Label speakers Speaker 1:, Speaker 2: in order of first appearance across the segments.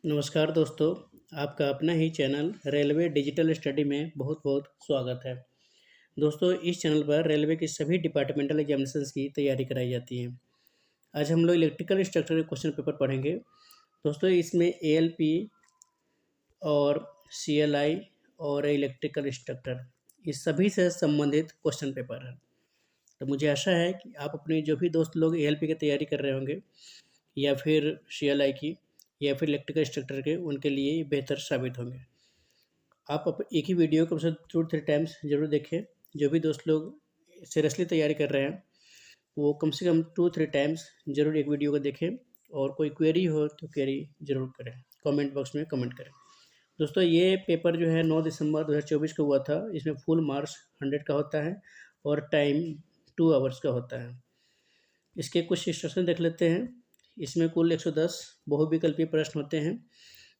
Speaker 1: नमस्कार दोस्तों, आपका अपना ही चैनल रेलवे डिजिटल स्टडी में बहुत-बहुत स्वागत है। दोस्तों, इस चैनल पर रेलवे की सभी डिपार्टमेंटल एग्जामिनेशंस की तैयारी कराई जाती है। आज हम लोग इलेक्ट्रिकल स्ट्रक्चर के क्वेश्चन पेपर पढ़ेंगे। दोस्तों, इसमें एएलपी और सीएलआई और इलेक्ट्रिकल स्ट्रक्चर इस सभी से संबंधित क्वेश्चन पेपर है। तो मुझे आशा है कि आप अपने जो भी दोस्त लोग एएलपी की तैयारी कर रहे होंगे या फिर सीएलआई की या फिर इलेक्ट्रिकल स्ट्रक्चर के, उनके लिए ये बेहतर साबित होंगे। आप एक ही वीडियो कम से कम 2-3 टाइम्स ज़रूर देखें। जो भी दोस्त लोग सीरियसली तैयारी कर रहे हैं, वो कम से कम 2-3 टाइम्स ज़रूर एक वीडियो को देखें और कोई क्वेरी हो तो क्वेरी ज़रूर करें, कमेंट बॉक्स में कमेंट करें। दोस्तों, ये पेपर जो है 9 दिसंबर 2024 को हुआ था। इसमें फुल मार्क्स 100 का होता है और टाइम 2 आवर्स का होता है। इसके कुछ इंस्ट्रक्शन देख लेते हैं। इसमें कुल 110 बहुविकल्पीय प्रश्न होते हैं,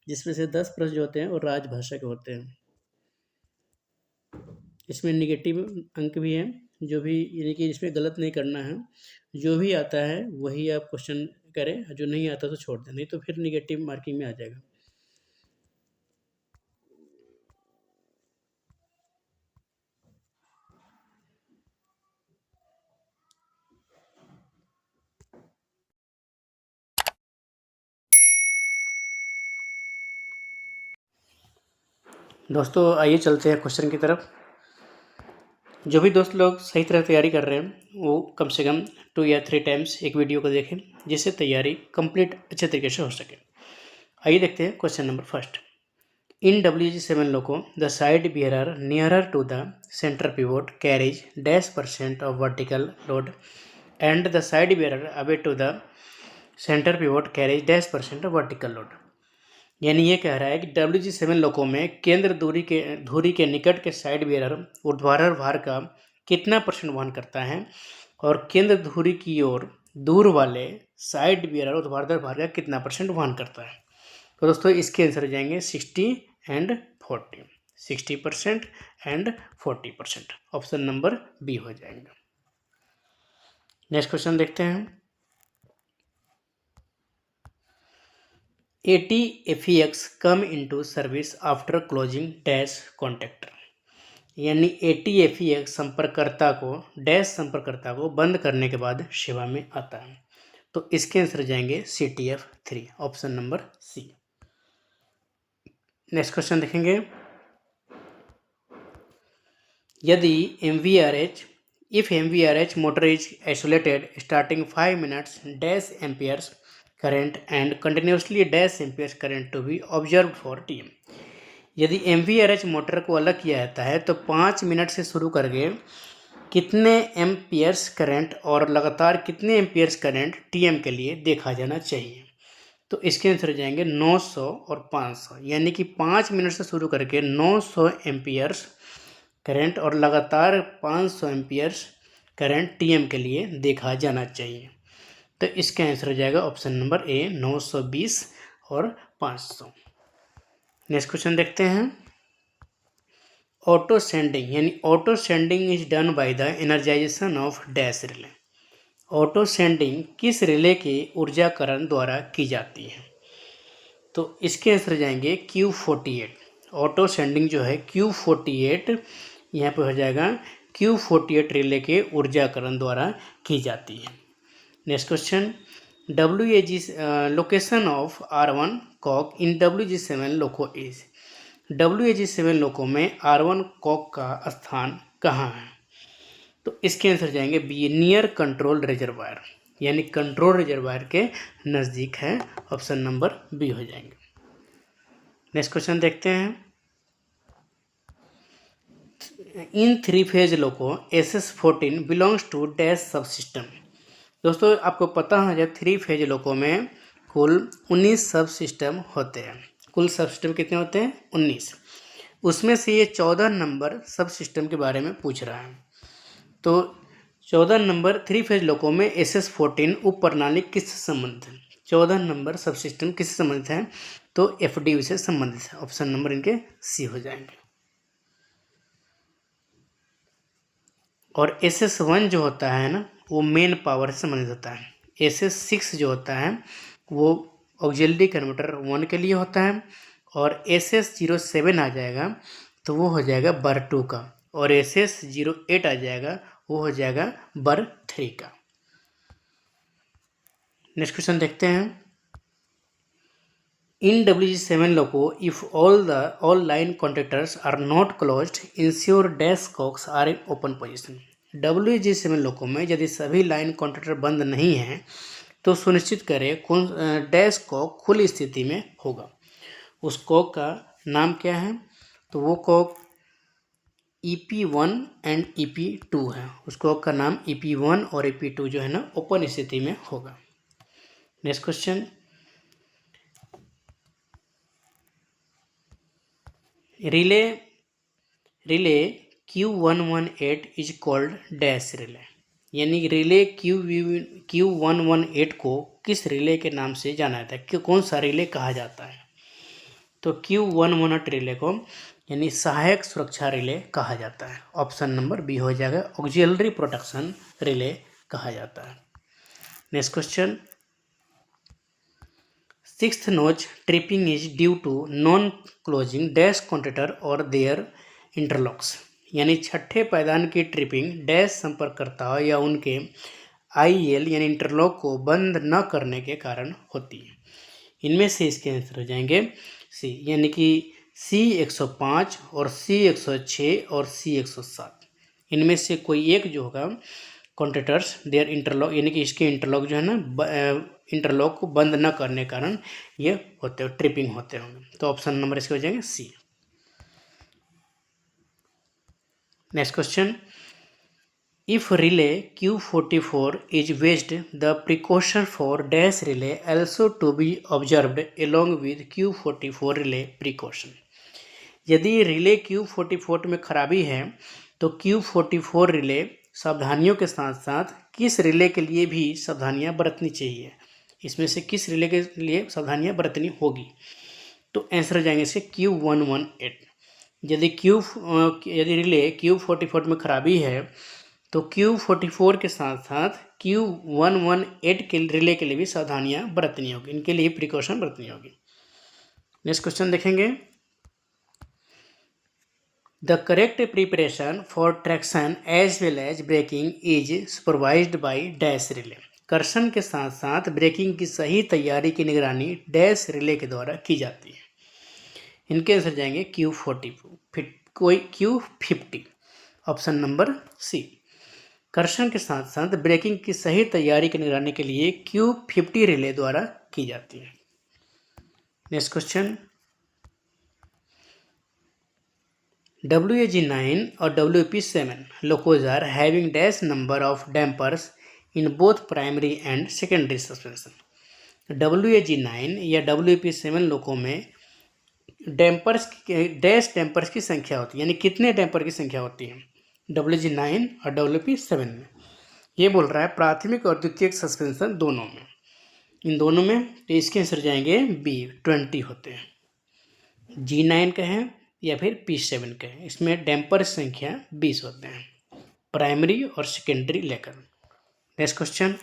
Speaker 1: जिसमें से 10 प्रश्न जो होते हैं वो राजभाषा के होते हैं। इसमें नेगेटिव अंक भी हैं, जो भी यानी कि इसमें गलत नहीं करना है। जो भी आता है वही आप क्वेश्चन करें, जो नहीं आता तो छोड़ दें, नहीं तो फिर नेगेटिव मार्किंग में आ जाएगा। दोस्तों, आइए चलते हैं क्वेश्चन की तरफ। जो भी दोस्त लोग सही तरह तैयारी कर रहे हैं, वो कम से कम 2 या 3 टाइम्स एक वीडियो को देखें, जिससे तैयारी कंप्लीट अच्छे तरीके से हो सके। आइए देखते हैं question number first. In WG7 loco, the side bearer nearer to the center pivot carries -% of vertical load and the side bearer away to the center pivot carries -% of vertical load। यानी ये कह रहा है कि WG7 लोको में केंद्र धुरी के निकट के साइड बेरर ऊर्ध्वाधर भार का कितना % वहन करता है और केंद्र धुरी की ओर दूर वाले साइड बेरर ऊर्ध्वाधर भार का कितना % वहन करता है। तो दोस्तों, इसके आंसर हो जाएंगे 60 and 40, 60% and 40%। Option number B हो जाएंगे। नेक्स्ट क्वेश्चन देखते हैं। ATFEX come into service after closing dash contactor. यानी ATFEX संपर्ककर्ता को बंद करने के बाद सेवा में आता है। तो इसके आंसर जाएंगे CTF3, option number C. Next question देखेंगे। यदि if MVRH motor is isolated starting 5 minutes dash amperes current and continuously dash amperes current to be observed for TM। यदि MVRH मोटर को अलग किया जाता है तो 5 मिनट से शुरू करके कितने एम्पियर्स करंट और लगातार कितने एम्पियर्स करंट TM के लिए देखा जाना चाहिए। तो इसके आंसर हो जाएंगे 900 और 500। यानी कि 5 मिनट से शुरू करके 900 एम्पियर्स करंट और लगातार 500 एम्पियर्स करंट TM के लिए देखा जाना चाहिए। तो इसका आंसर हो जाएगा ऑप्शन नंबर ए, 920 और 500। नेक्स्ट क्वेश्चन देखते हैं। ऑटो सेंडिंग यानी auto sending is done by the energisation of dash relay. Auto sending किस रिले के ऊर्जाकरण द्वारा की जाती है। तो इसके आंसर जाएंगे Q48। ऑटो सेंडिंग जो है Q48 यहाँ पे हो जाएगा, Q48 रिले के ऊर्जाकरण द्वारा की जाती है। Next question. WAG location of R1 cock in WG7 loco is. WAG7 loco में R1 कॉक का स्थान कहाँ है। तो इसके आंसर जाएंगे बी, नियर कंट्रोल रिजर्वायर, यानी कंट्रोल रिजर्वायर के नज़दीक है। ऑप्शन नंबर बी हो जाएंगे। नेक्स्ट क्वेश्चन देखते हैं। In 3 phase loco SS14 belongs to dash sub system. दोस्तों, आपको पता है जब 3 फेज लोको में कुल 19 सब सिस्टम होते हैं। कुल सब सिस्टम कितने होते हैं? 19। उसमें से ये 14 नंबर सब सिस्टम के बारे में पूछ रहा है। तो 14 नंबर 3 फेज लोको में SS14 उप प्रणाली किससे संबंधित है? 14 नंबर सब सिस्टम किससे संबंधित है? तो FDU से संबंधित है। ऑप्शन नंबर इनके सी हो जाएंगे। और SS1 जो होता है ना, वो मेन पावर से संबंधित होता है। SS6 जो होता है वो ऑक्सिलरी कन्वर्टर 1 के लिए होता है, और SS07 आ जाएगा तो वो हो जाएगा बर 2 का, और SS08 आ जाएगा वो हो जाएगा बर 3 का। नेक्स्ट क्वेश्चन देखते हैं। In WG7 loco, if all line contactors are not closed, ensure dash cocks are in open position. WG7 लोको में यदि सभी लाइन कॉन्ट्रैक्टर बंद नहीं हैं तो सुनिश्चित करें कौन डैश कॉक खुली स्थिति में होगा। उस कॉक का नाम क्या है? तो वो कॉक EP1 एंड EP2 है। उस कॉक का नाम EP1 और EP2 जो है ना ओपन स्थिति में होगा। Next question, relay Q118 is called dash relay, यानी रिले Q118 को किस रिले के नाम से जाना जाता है, कौन सा रिले कहा जाता है? तो Q118 रिले को यानी सहायक सुरक्षा रिले कहा जाता है। ऑप्शन नंबर बी हो जाएगा, ऑक्सिलरी प्रोटेक्शन रिले कहा जाता है। Next question, sixth notch tripping is due to non closing dash contractor और देयर इंटरलॉक्स, यानी छठे पायदान की ट्रिपिंग डैश संपर्ककर्ता या उनके IL यानी इंटरलॉक को बंद न करने के कारण होती है। इनमें से इसके आंसर हो जाएंगे सी, यानी कि C105 और C106 और C107, इनमें से कोई एक जो होगा कॉन्ट्रैक्टर्स देयर इंटरलॉक, यानी कि इसके इंटरलॉक जो है ना इंटरलॉक को बंद न करने कारण ये होते हैं, ट्रिपिंग होते होंगे। तो ऑप्शन नंबर इसके हो जाएंगे C. Next question, if relay Q44 is vested the precaution for dash relay also to be observed along with Q44 relay precaution. यदि रिले Q44 में खराबी है तो Q44 रिले सावधानियों के साथ साथ किस रिले के लिए भी सावधानियां बरतनी चाहिए, इसमें से किस रिले के लिए सावधानियां बरतनी होगी? तो आंसर हो जाएंगे इसके Q118। यदि रिले Q44 में खराबी है तो Q44 के साथ साथ Q118 के रिले के लिए भी सावधानियां बरतनी होगी, इनके लिए प्रिकॉशन बरतनी होगी। नेक्स्ट क्वेश्चन देखेंगे, the correct preparation for traction as well as braking is supervised by dash relay. कर्षण के साथ साथ ब्रेकिंग की सही तैयारी की निगरानी डैश रिले के द्वारा की जाती है। इनके आंसर जाएंगे Q50, ऑप्शन नंबर सी। कर्षण के साथ साथ ब्रेकिंग की सही तैयारी की निगरानी के लिए Q50 रिले द्वारा की जाती है। नेक्स्ट क्वेश्चन, WAG9 और WP7 locos are having dash number of dampers in both primary and secondary suspension. WAG9 या WP7 लोको में डैश डैम्पर्स की संख्या होती है, यानी कितने डैम्पर की संख्या होती है WAG9 और WP7 में? ये बोल रहा है प्राथमिक और द्वितीयक सस्पेंशन दोनों में, इन दोनों में। तो इसके आंसर जाएंगे बी, 20 होते हैं। G9 का है या फिर P7 का है, इसमें डैम्पर संख्या 20 होते हैं, प्राइमरी और सेकेंडरी लेकर। Next question,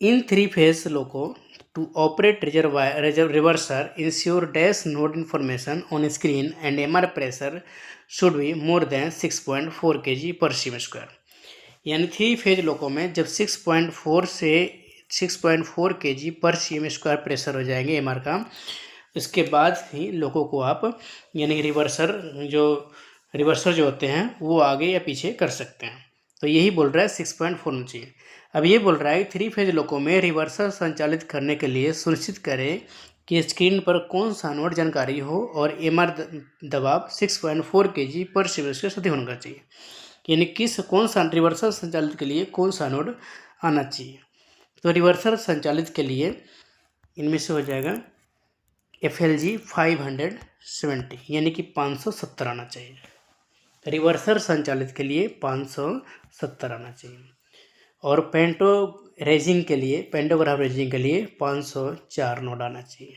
Speaker 1: in 3 phase loco to operate reverser ensure dash node information on screen and MR pressure should be more than 6.4 kg पर cm²। यानी 3 फेज लोको में जब 6.4 से 6.4 kg पर cm² प्रेशर हो जाएंगे MR का, इसके बाद ही लोगों को आप यानी रिवर्सर जो होते हैं वो आगे या पीछे कर सकते हैं। तो यही बोल रहा है 6.4 होना चाहिए। अब ये बोल रहा है 3 फेज लोको में रिवर्सर संचालित करने के लिए सुनिश्चित करें कि स्क्रीन पर कौन सा नोड जानकारी हो और MR दबाव 6.4 kg पर cm² सही होना चाहिए, यानी कौन सा रिवर्सर संचालित के लिए कौन सा नोड आना चाहिए। तो रिवर्सर संचालित के लिए इनमें से हो जाएगा FLG 570, यानी कि 570 आना चाहिए। रिवर्सर संचालित के लिए 570 आना चाहिए, और पेंटोग्राफ रेजिंग के लिए 504 नोड आना चाहिए।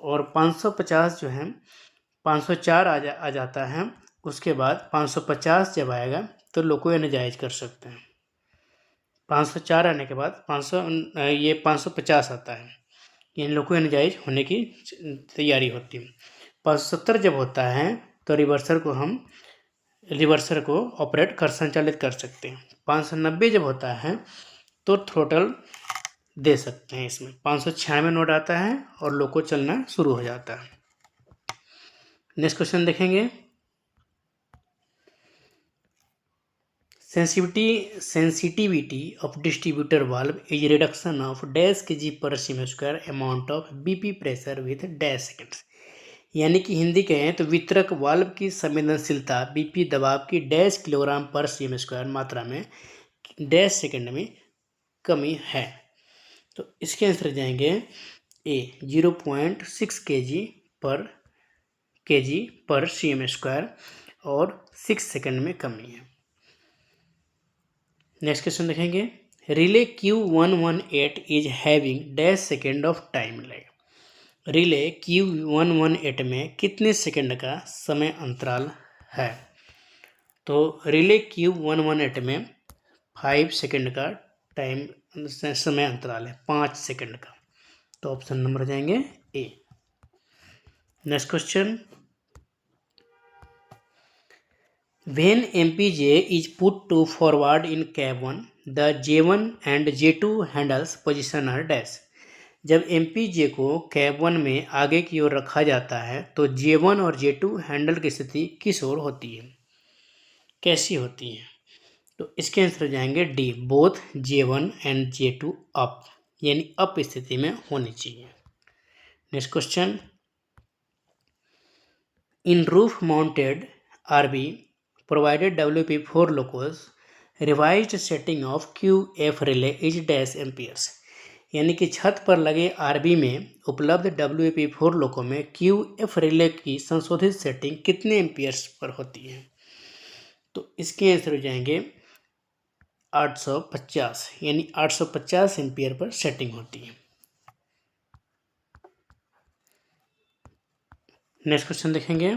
Speaker 1: और 550 जो है 504 आ जाता है, उसके बाद 550 जब आएगा तो लोको एनर्जाइज कर सकते हैं। 504 आने के बाद 550 आता है, इन लोग को एनर्जाइज होने की तैयारी होती है। 570 जब होता है तो रिवर्सर को ऑपरेट संचालित कर सकते हैं। 590 जब होता है तो थ्रोटल दे सकते हैं। इसमें 596 नोट आता है और लोको चलना शुरू हो जाता है। नेक्स्ट क्वेश्चन देखेंगे। Sensitivity of distributor valve is reduction of dash kg पर cm square amount of BP pressure with dash seconds. यानी कि हिंदी कहें तो वितरक वाल्व की संवेदनशीलता बीपी दबाव की डैश किलोग्राम पर cm स्क्वायर मात्रा में डैश सेकेंड में कमी है। तो इसके आंसर जाएंगे ए 0.6 kg पर cm स्क्वायर और 6 सेकेंड में कमी है। नेक्स्ट क्वेश्चन देखेंगे। Relay Q118 is having dash second of time lag. Relay Q118 में कितने सेकेंड का समय अंतराल है? तो रिले Q118 में 5 सेकेंड का टाइम समय अंतराल है, 5 सेकेंड का। तो ऑप्शन नंबर जाएंगे A. Next question. When MPJ is put to forward in cab 1, the J1 and J2 handles position are dash। जब MPJ को कैब 1 में आगे की ओर रखा जाता है तो J1 और J2 हैंडल की स्थिति किस ओर होती है, कैसी होती है? तो इसके आंसर जाएंगे D, both J1 and J2 up, यानी अप स्थिति में होनी चाहिए। Next question. In roof mounted RB provided WP4 locos, revised setting of QF relay is dash amperes। यानी कि छत पर लगे RB में उपलब्ध WP4 लोको में QF रिले की संशोधित सेटिंग कितने एम्पियर्स पर होती है? तो इसके आंसर हो जाएंगे 850, यानी 850 एम्पियर पर सेटिंग होती है। नेक्स्ट क्वेश्चन देखेंगे।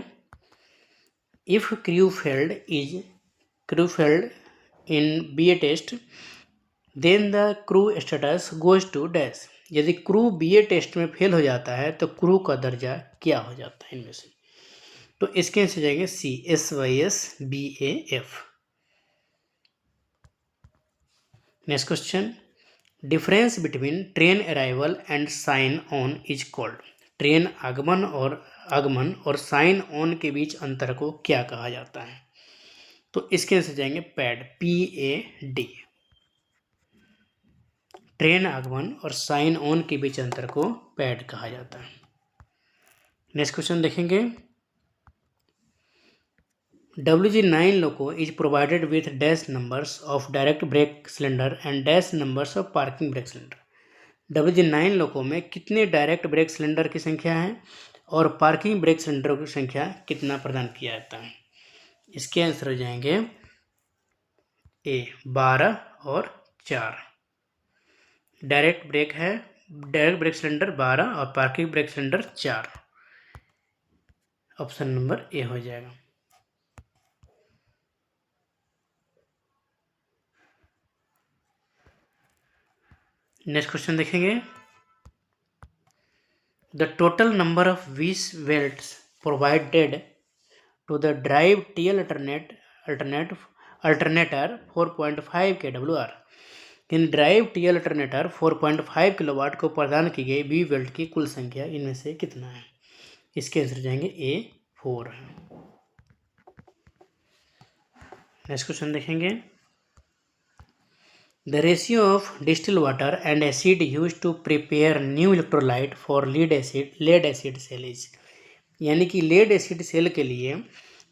Speaker 1: If crew failed in BA test, then the crew status goes to dash। यदि क्रू BA टेस्ट में फेल हो जाता है तो क्रू का दर्जा क्या हो जाता है इनमें से? तो इसके आंसर जाएंगे C, SYS BAF। Next question. Difference between train arrival and sign on is called. Train आगमन और साइन ऑन के बीच अंतर को क्या कहा जाता है? तो इसके आंसर जाएंगे पैड, PAD। ट्रेन आगमन और साइन ऑन के बीच अंतर को पैड कहा जाता है। नेक्स्ट क्वेश्चन देखेंगे। WG9 loco is provided with dash numbers of direct brake cylinder and dash numbers of parking brake cylinder. WG9 लोको में कितने डायरेक्ट ब्रेक सिलेंडर की संख्या है और पार्किंग ब्रेक सिलेंडरों की संख्या कितना प्रदान किया जाता है? इसके आंसर हो जाएंगे ए, 12 और 4। डायरेक्ट ब्रेक सिलेंडर 12 और parking brake cylinder 4। Option number A हो जाएगा। नेक्स्ट क्वेश्चन देखेंगे। The total number of wheel belts provided to the drive TL alternator 4.5 kWr। इन ड्राइव TL अल्टरनेटर 4.5 किलोवाट को प्रदान की गई वी बेल्ट की कुल संख्या इनमें से कितना है? इसके आंसर जाएंगे ए, 4 है। नेक्स्ट क्वेश्चन देखेंगे। The ratio of distil water and acid use to prepare new electrolyte for lead acid cell is. यानी कि लेड एसिड सेल के लिए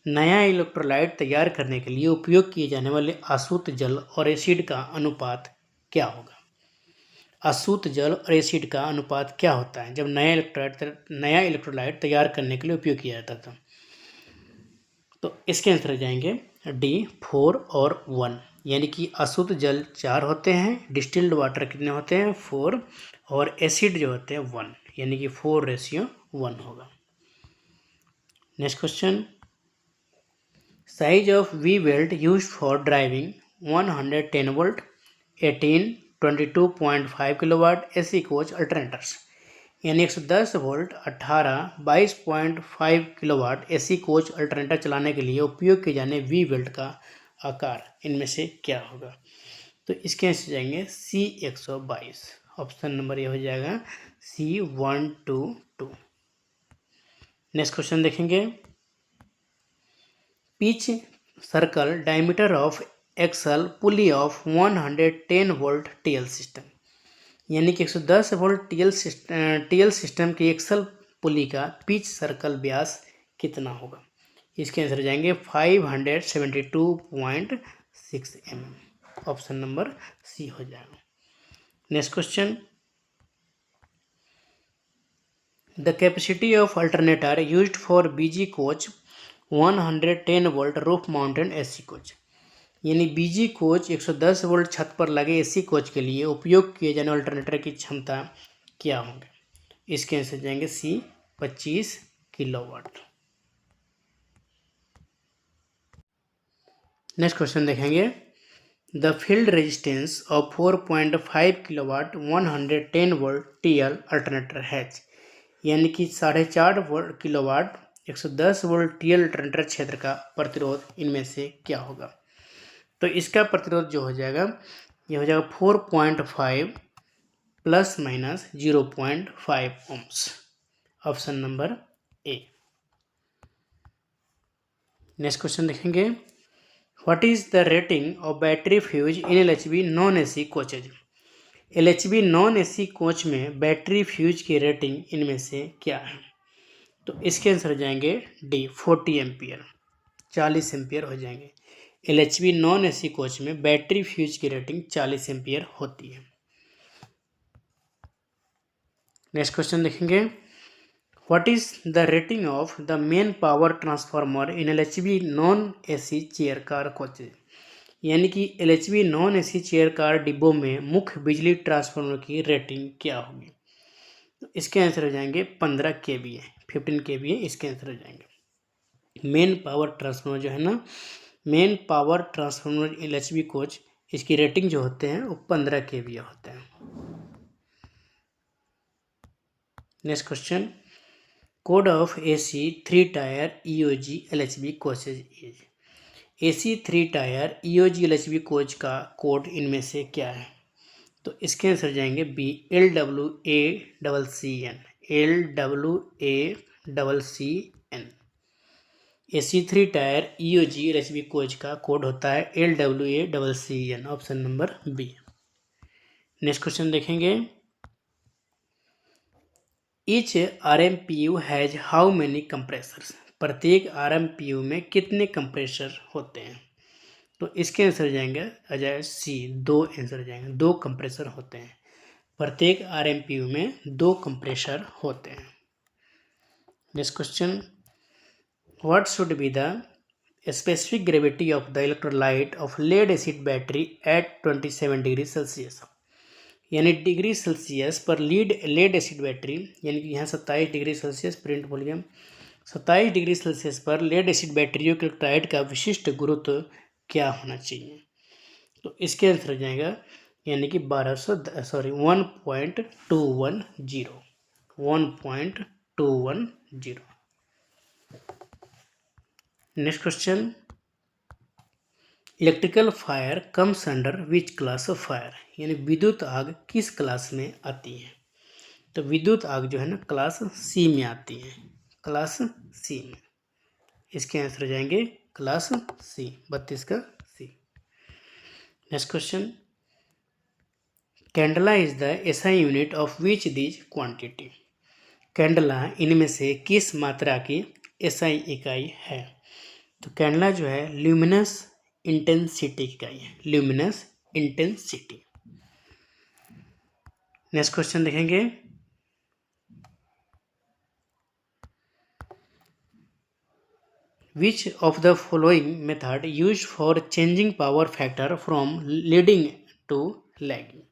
Speaker 1: नया इलेक्ट्रोलाइट तैयार करने के लिए उपयोग किए जाने वाले अशुद्ध जल और एसिड का अनुपात क्या होगा? अशुद्ध जल और एसिड का अनुपात क्या होता है जब नया इलेक्ट्रोलाइट तैयार करने के लिए उपयोग किया जाता था? तो इसके आंसर जाएंगे डी, 4 और 1। यानी कि अशुद्ध जल 4 होते हैं, डिस्टिल्ड वाटर कितने होते हैं? 4, और एसिड जो होते हैं 1, यानी कि 4:1 होगा। Next question. Size of we belt use for driving 110 volt 18 22.5 kilowatt AC coach alternators, यानी 110 volt 18 22.5 kilowatt AC coach alternator चलाने के लिए उपयोग किए जाने वी वेल्ट का आकार इनमें से क्या होगा? तो इसके आंसर जाएंगे C122। ऑप्शन नंबर ये हो जाएगा C122। नेक्स्ट क्वेश्चन देखेंगे। Pitch circle diameter of axle pulley of 110 volt TL system, यानी कि 110 वोल्ट टीएल सिस्टम की एक्सल पुली का पिच सर्कल व्यास कितना होगा? इसके आंसर जाएंगे 572.6 mm। ऑप्शन नंबर सी हो जाएगा। Next question, the capacity of alternator used for BG coach 110 volt roof mountain AC coach, यानी बीजी कोच 110 वोल्ट छत पर लगे एसी कोच के लिए उपयोग किए जाने अल्टरनेटर की क्षमता क्या होगी? इसके आंसर जाएंगे सी 25 किलोवाट। नेक्स्ट क्वेश्चन देखेंगे। The field resistance of 4.5 kilowatt 110 volt TL alternator has, यानी कि 4.5 किलोवाट 110 वोल्ट टीएल अल्टरनेटर क्षेत्र का प्रतिरोध इनमें से क्या होगा? तो इसका प्रतिरोध जो हो जाएगा ये हो जाएगा 4.5 प्लस माइनस 0.5 ohms. Option number A. Next question देखेंगे। What is the rating of battery fuse in LHB non AC coaches, LHB non AC coach में बैटरी फ्यूज की रेटिंग इनमें से क्या है? तो इसके आंसर हो जाएंगे डी 40 एम्पियर, 40 एम्पियर हो जाएंगे। एलएचबी नॉन एसी कोच में बैटरी फ्यूज की रेटिंग 40 एम्पियर होती है। नेक्स्ट क्वेश्चन देखेंगे। What is the rating of the main power transformer in LHB non AC chair car coaches, यानी कि LHB non AC chair car डिब्बों में मुख्य बिजली ट्रांसफार्मर की रेटिंग क्या होगी? इसके आंसर हो जाएंगे 15 kVA, 15 kVA इसके आंसर हो जाएंगे। मेन पावर ट्रांसफार्मर जो है ना, main power transformer LHB coach, इसकी रेटिंग जो होते हैं वो 15 kVA होते हैं। Next question, code of AC 3 tier EOG LHB coaches is, AC 3 tier EOG LHB coach का कोड इनमें से क्या है? तो इसके आंसर जाएंगे B LWACCN, LWACCN। AC 3 tier EOG LHB coach का कोड होता है LWACCN। Option number B. Next question देखेंगे। Each RMPU has how many compressors, प्रत्येक RMPU में कितने कंप्रेसर होते हैं? तो इसके आंसर जाएंगे आ जाए सी, 2 आंसर जाएंगे, 2 कंप्रेसर होते हैं। प्रत्येक RMPU में 2 कंप्रेसर होते हैं। Next question, what should be the specific gravity of the electrolyte of lead acid battery at 27 degree Celsius, यानी डिग्री सेल्सियस पर लेड एसिड बैटरी, यानी कि यहाँ 27 डिग्री सेल्सियस प्रिंट बोल गया, 27 डिग्री सेल्सियस पर लेड एसिड बैटरियों के इलेक्ट्रोलाइट का विशिष्ट गुरुत्व क्या होना चाहिए? तो इसके आंसर हो जाएगा यानी कि 1.210। Next question, electrical fire comes under which class of fire, यानी विद्युत आग किस क्लास में आती है? तो विद्युत आग जो है ना क्लास सी में आती है, क्लास सी में। इसके आंसर हो जाएंगे क्लास सी, 32 का C. Next question, candela is the SI unit of which these quantity, candela इनमें से किस मात्रा की एसआई इकाई है? तो कैंडला जो है ल्यूमिनस इंटेंसिटी इकाई है, ल्यूमिनस इंटेंसिटी। नेक्स्ट क्वेश्चन देखेंगे। Which of the following method used for changing power factor from leading to lagging,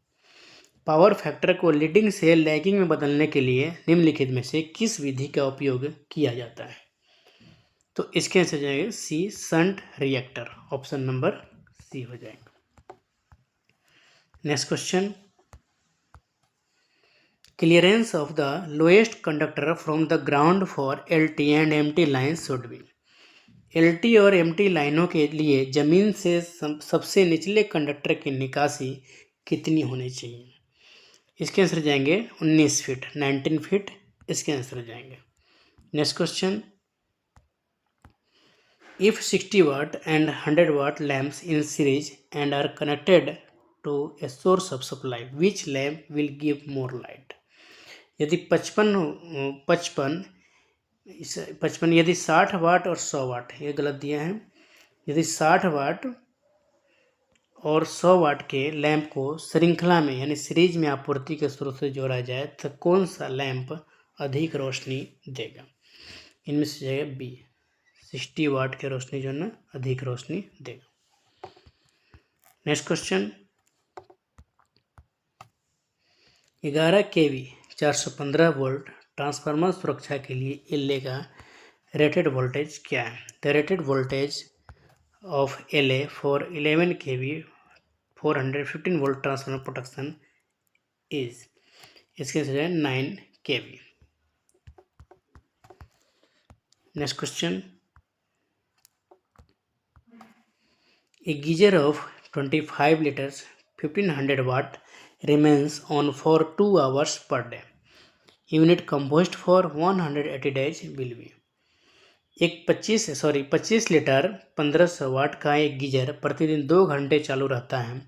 Speaker 1: power factor को लीडिंग से लैगिंग में बदलने के लिए निम्नलिखित में से किस विधि का उपयोग किया जाता है? तो इसके आंसर जाएगा C, shunt reactor. Option number C हो जाएगा। Next question, clearance of the lowest conductor from the ground for LT and MT lines should be. LT और MT लाइनों के लिए जमीन से सबसे निचले कंडक्टर की निकासी कितनी होनी चाहिए? इसके आंसर जाएंगे 19 फीट, 19 फीट इसके आंसर जाएंगे। Next question, if 60 watt and 100 watt lamps in series and are connected to a source of supply, which lamp will give more light? यदि 55 यदि 60 वाट और 100 वाट, ये गलत दिया है। यदि 60 वाट और 100 वाट के लैंप को श्रृंखला में यानी सीरीज में आपूर्ति के स्रोत से जोड़ा जाए तो कौन सा लैंप अधिक रोशनी देगा? इनमें से जाएगा बी, 60 वाट की रोशनी जो है ना अधिक रोशनी देगा। Next question, 11 kV 415 volt transformer सुरक्षा के लिए LA का रेटेड वोल्टेज क्या है? The rated voltage of LA for 11 kV 415 volt transformer protection is, इसके आंसर है 9 kV। Next question, a geyser of 25 liters 1500 watt remains on for 2 hours per day. Unit composed for 180 days will be। एक 25 litre 1500 वाट का एक geyser प्रतिदिन 2 घंटे चालू रहता है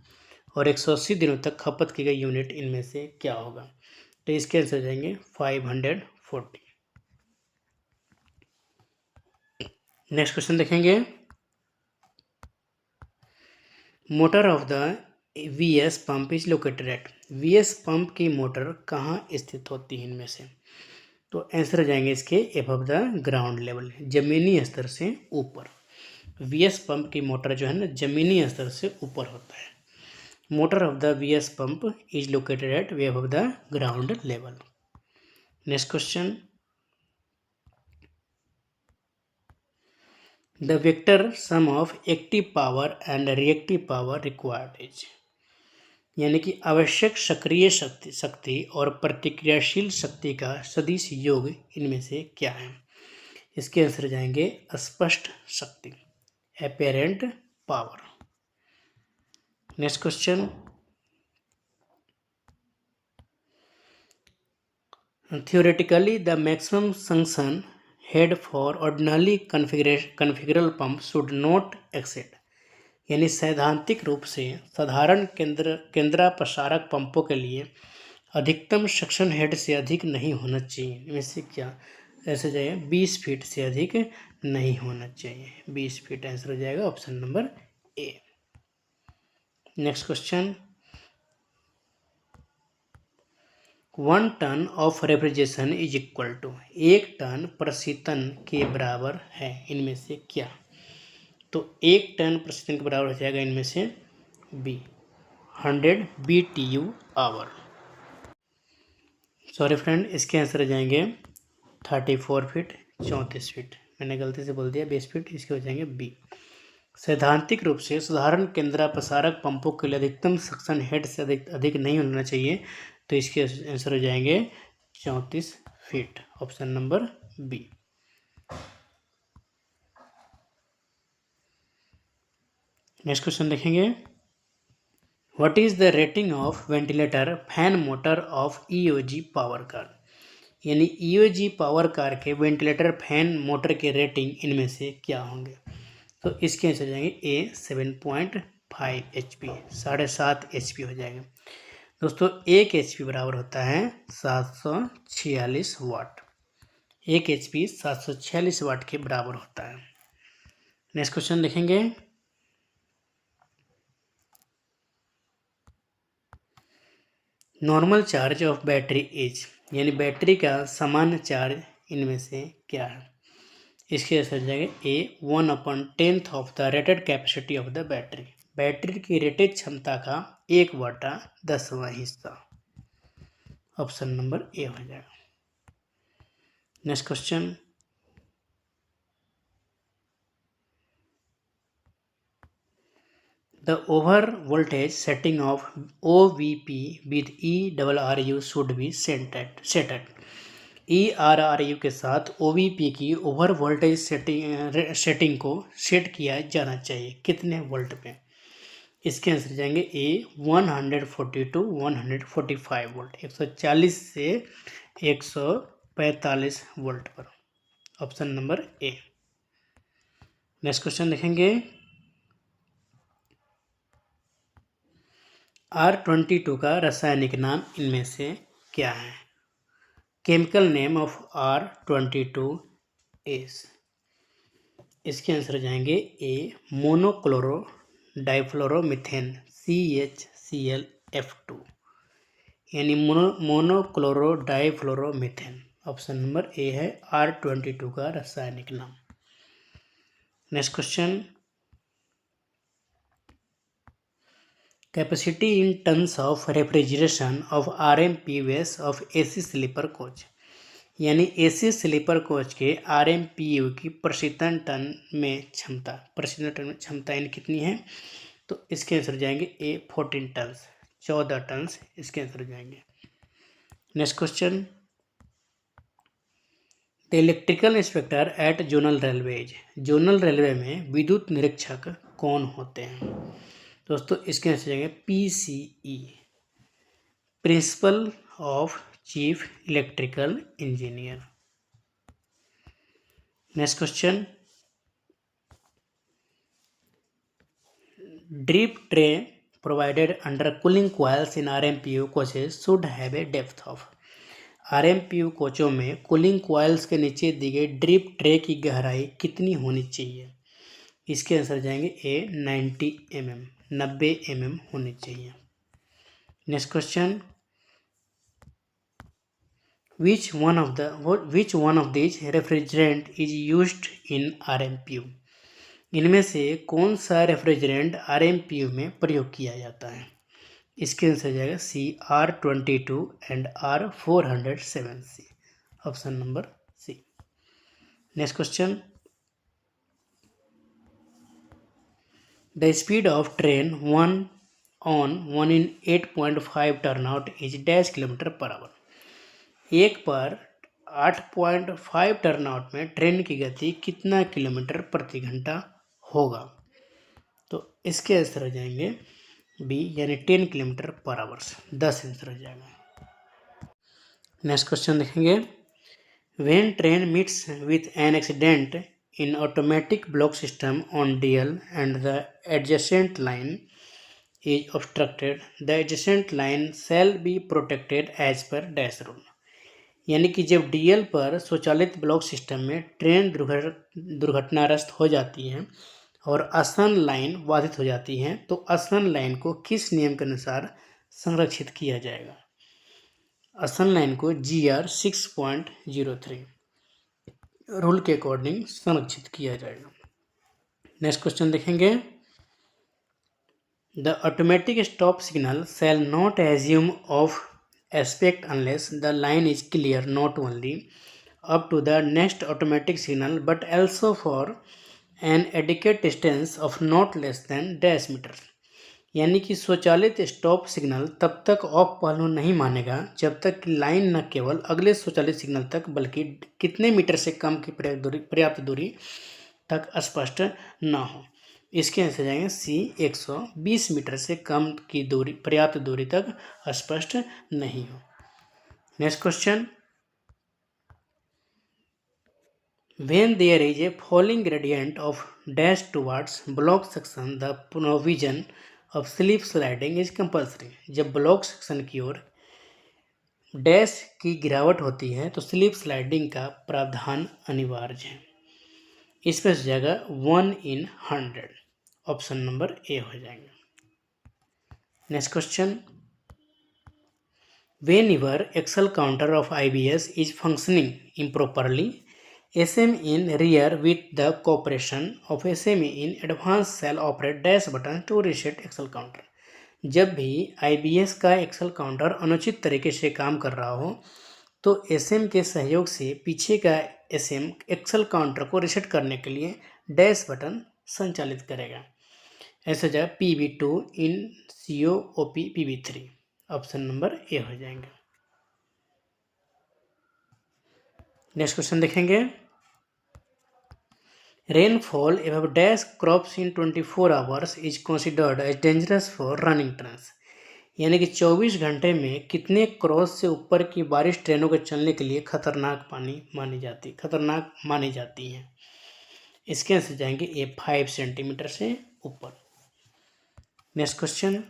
Speaker 1: और 180 दिनों तक खपत की गई यूनिट इनमें से क्या होगा? तो इसके आंसर जाएंगे 540। नेक्स्ट क्वेश्चन देखेंगे, motor of the VS pump is located at. VS pump की मोटर कहाँ स्थित होती है इनमें से? तो आंसर जाएंगे इसके एबव द ग्राउंड लेवल, जमीनी स्तर से ऊपर। VS पंप की मोटर जो है ना जमीनी स्तर से ऊपर होता है। Motor of the VS pump is located at bay above the ground level. Next question, the vector sum of active power and reactive power required is, यानी कि आवश्यक सक्रिय शक्ति और प्रतिक्रियाशील शक्ति का सदिश योग इनमें से क्या है? इसके आंसर जाएंगे स्पष्ट शक्ति, apparent power. Next question, theoretically the maximum suction head for ordinary configurable pump should not exceed, यानी सैद्धांतिक रूप से साधारण केंद्रापसारक पंपों के लिए अधिकतम सक्शन हेड से अधिक नहीं होना चाहिए। इनमें से क्या ऐसे जाएगा? 20 फीट से अधिक नहीं होना चाहिए। 20 फीट आंसर हो जाएगा option number A. Next question, 1 ton of refrigeration is equal to, 1 ton प्रशीतन के बराबर है इनमें से क्या? तो 1 टन प्रशीतन के बराबर हो जाएगा इनमें से B, 100 BTU hour. Sorry friend, इसके आंसर जाएंगे 34 फीट 34 फीट, मैंने गलती से बोल दिया 20 फीट, इसके हो जाएंगे बी। सैद्धांतिक रूप से साधारण केंद्रापसारक पंपों के लिए अधिकतम सक्शन हेड से अधिक नहीं होना चाहिए, तो इसके आंसर हो जाएंगे 34 feet, option number B. Next question देखेंगे, what is the rating of ventilator fan motor of EOG power car, यानी EOG पावर कार के वेंटिलेटर फैन मोटर के रेटिंग इनमें से क्या होंगे? तो इसके आंसर जाएंगे ए, 7.5 HP, 7.5 HP हो जाएगा। दोस्तों 1 HP बराबर होता है 746 वाट, 1 HP 746 वाट के बराबर होता है। नेक्स्ट क्वेश्चन देखेंगे, normal charge of battery is, यानी बैटरी का सामान्य चार्ज इनमें से क्या है? इसके आंसर जाएगा ए, 1/10 of the rated capacity of the battery, battery की रेटेड क्षमता का 1/10वां हिस्सा, ऑप्शन नंबर ए हो जाएगा। Next question, The over voltage setting of OVP with ERRU should be set at ERRU के साथ OVP की ओवर वोल्टेज सेटिंग को सेट किया जाना चाहिए कितने वोल्ट पे। इसके आंसर जाएंगे ए 140 to 145 वोल्ट, 140 से 145 वोल्ट पर। Option number A. Next question देखेंगे, R22 का रासायनिक नाम इनमें से क्या है। Chemical name of R22 is, इसके आंसर हो जाएंगे ए मोनोक्लोरो डाइफ्लोरोमीथेन CHClF2, यानी monochloro difluoromethane. Option number A है R22 का रासायनिक नाम। Next question, capacity in tons of refrigeration of RMPUs of AC sleeper coach, यानी AC स्लीपर कोच के RMPU की प्रशीतन टन में क्षमता इन कितनी है। तो इसके आंसर जाएंगे ए 14 टन्स, 14 टन्स इसके आंसर जाएंगे। Next question, the electrical inspector at zonal railways, zonal railway में विद्युत निरीक्षक कौन होते हैं। दोस्तों इसके आंसर जाएंगे PCE, principle of chief electrical engineer. Next question, drip tray provided under cooling coils in RMPU coaches should have a depth of, RMPU कोचों में कूलिंग कॉइल्स के नीचे दी गई ड्रिप ट्रे की गहराई कितनी होनी चाहिए। इसके आंसर जाएंगे ए 90 mm, 90 mm होनी चाहिए। Next question, which one of this refrigerant is used in RMPU, इनमें से कौन सा रेफ्रिजरेंट RMPU में प्रयोग किया जाता है। इसके आंसर जाएगा C R22 and R407C, option number C. Next question, the speed of train 1 in 8.5 turnout is dash kilometre per hour, एक पर 8.5 टर्नआउट में ट्रेन की गति कितना किलोमीटर प्रति घंटा होगा। तो इसके आंसर हो जाएंगे बी, यानी 10 किलोमीटर पर आवर्स, 10 आंसर हो जाएगा। नेक्स्ट क्वेश्चन देखेंगे, when train meets with an accident in automatic block system on DL and the adjacent line is obstructed, the adjacent line shall be protected as per dash rule, यानी कि जब DL पर स्वचालित block system में train दुर्घटनाग्रस्त हो जाती है और आसन लाइन बाधित हो जाती है तो आसन लाइन को किस नियम के अनुसार संरक्षित किया जाएगा। आसन लाइन को GR 6.03 रूल के अकॉर्डिंग संरक्षित किया जाएगा। नेक्स्ट क्वेश्चन देखेंगे, the automatic stop signal shall not assume off aspect unless the line is clear not only up to the next automatic signal but also for an adequate distance of not less than dash metre, यानी कि स्वचालित stop signal तब तक of पहलू नहीं मानेगा जब तक कि लाइन न केवल अगले स्वचालित सिग्नल तक बल्कि कितने मीटर से कम की पर्याप्त दूरी तक स्पष्ट न हो। इसके आंसर जाएंगे सी 120 मीटर से कम की दूरी पर्याप्त दूरी तक स्पष्ट नहीं हो। Next question, when there is a falling gradient of dash towards block section the provision of slip sliding is compulsory, जब ब्लॉक सेक्शन की ओर डैश की गिरावट होती है तो स्लिप स्लाइडिंग का प्रावधान अनिवार्य है। इस पर जाएगा 1 in 100, ऑप्शन नंबर ए हो जाएगा। Next question, whenever Excel counter of IBS is functioning improperly, SM in rear with the cooperation of SME in advance shall operate dash button to reset Excel counter, जब भी IBS का Excel counter अनुचित तरीके से काम कर रहा हो तो SM के सहयोग से पीछे का SM Excel काउंटर को रिसेट करने के लिए डैश बटन संचालित करेगा। ऐसा हो जाएगा PB2 in COOP PB3। Option number A हो जाएंगे। नेक्स्ट क्वेश्चन देखेंगे। Rainfall above dash crops in 24 hours is considered as dangerous for running trains. यानी कि 24 घंटे में कितने क्रॉस से ऊपर की बारिश ट्रेनों के चलने के लिए खतरनाक मानी जाती है। इसके आंसर जाएंगे ए 5 सेंटीमीटर से ऊपर। Next question.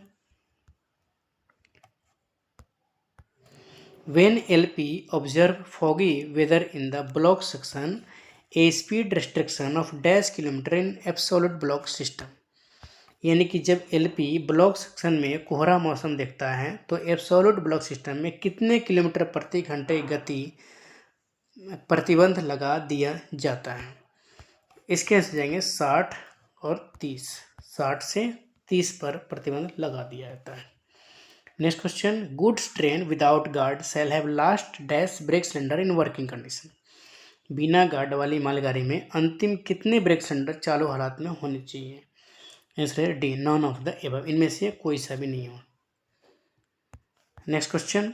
Speaker 1: When LP observe foggy weather in the block section, a speed restriction of dash kilometre in absolute block system। यानी कि जब LP ब्लॉक सेक्शन में कोहरा मौसम देखता है तो एब्सोल्यूट ब्लॉक सिस्टम में कितने किलोमीटर प्रति घंटे गति प्रतिबंध लगा दिया जाता है। इसके आंसर जाएंगे 60 और 30। 60 से 30 पर प्रतिबंध लगा दिया जाता है। Next question. Goods train without guard shall have last dash brake cylinder in working condition. बिना गार्ड वाली मालगाड़ी में अंतिम कितने ब्रेक सिलेंडर चालू हालात में होने चाहिए। आंसर है D, none of the above. इनमें से कोई सा भी नहीं हो। Next question.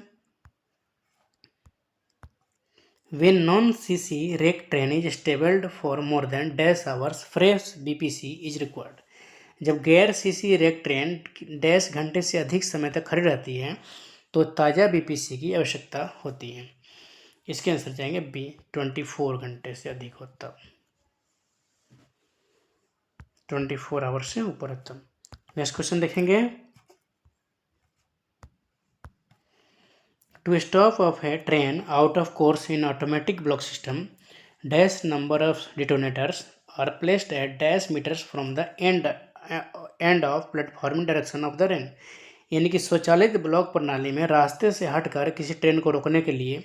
Speaker 1: When non-CC rake train is stable for more than dash hours, fresh BPC is required। जब गैर CC रेक ट्रेन डैश घंटे से अधिक समय तक खड़ी रहती है तो ताज़ा BPC की आवश्यकता होती है। इसके आंसर जाएंगे बी, 24 घंटे से अधिक हो तब, 24 आवर से ऊपर है तब। नेक्स्ट क्वेश्चन देखेंगे। To stop off a train out of course in automatic block system, dash number of detonators are placed at dash meters from the end of platform in direction of the train। यानी कि स्वचालित block प्रणाली में रास्ते से हटकर किसी train को रोकने के लिए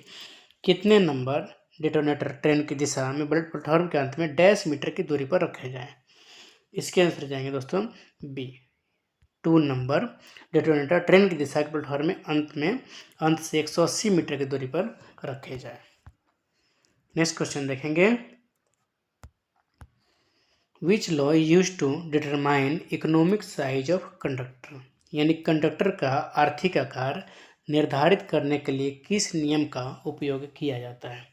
Speaker 1: कितने नंबर डिटोनेटर ट्रेन की दिशा में प्लेटफॉर्म के अंत में डैश मीटर की दूरी पर रखे जाएं। इसके आंसर जाएंगे दोस्तों बी, 2 नंबर डिटोनेटर ट्रेन की दिशा के प्लेटफॉर्म में अंत से 180 मीटर की दूरी पर रखे जाए। नेक्स्ट क्वेश्चन देखेंगे। Which law use to determine economic size of conductor. यानी कंडक्टर का आर्थिक आकार निर्धारित करने के लिए किस नियम का उपयोग किया जाता है।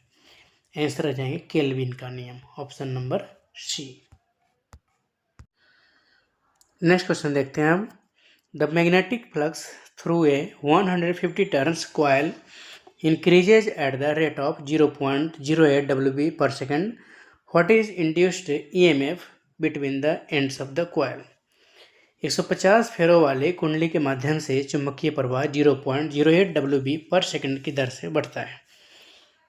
Speaker 1: आंसर आ जाएंगे केल्विन का नियम। Option number C. Next question देखते हैं हम। The magnetic flux through a 150 turns coil increases at the rate of 0.08 Wb per second. What is induced EMF between the ends of the coil? 150 फेरों वाले कुंडली के माध्यम से चुंबकीय प्रवाह 0.08 Wb पर सेकंड की दर से बढ़ता है।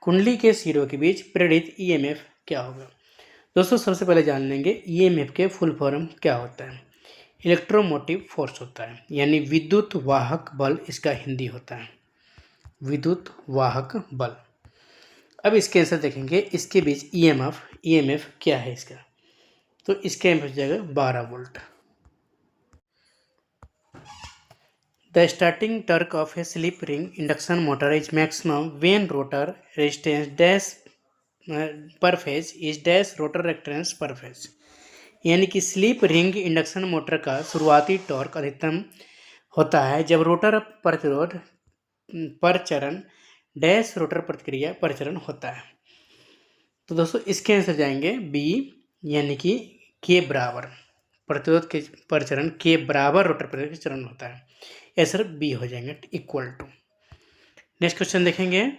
Speaker 1: कुंडली के सिरों के बीच प्रेरित EMF क्या होगा। दोस्तों सबसे पहले जान लेंगे EMF के फुल फॉर्म क्या होता है। इलेक्ट्रोमोटिव फोर्स होता है, यानी विद्युत वाहक बल इसका हिंदी होता है, विद्युत वाहक बल। अब इसके आंसर देखेंगे। इसके बीच EMF क्या है इसका, तो इसके आंसर हो जाएगा 12 volt. The starting torque of a slip ring induction motor is maximum when rotor resistance dash per phase is dash rotor resistance per phase. यानी कि स्लिप रिंग इंडक्शन मोटर का शुरुआती टॉर्क अधिकतम होता है जब रोटर प्रतिरोध पर चरण डैश रोटर प्रतिक्रिया पर चरण होता है। तो दोस्तों इसके आंसर जाएंगे बी, यानी कि के बराबर प्रतिरोध के पर चरण के बराबर रोटर प्रतिरोध के चरण होता है। आंसर बी हो जाएंगे, इक्वल टू। नेक्स्ट क्वेश्चन देखेंगे।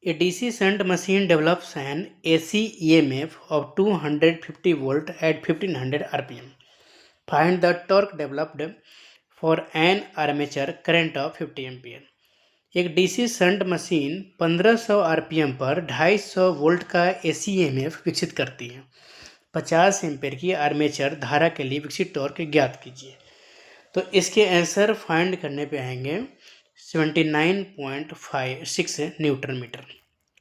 Speaker 1: A DC shunt machine develops an AC EMF of 250 volt at 1500 RPM. Find the torque developed for an armature current of 50 ampere। एक DC शंट मशीन 1500 RPM पर 250 volt का AC EMF विकसित करती है। 50 ampere की armature धारा के लिए विकसित टॉर्क ज्ञात कीजिए। तो इसके आंसर फाइंड करने पे आएंगे 79.56 newton metre.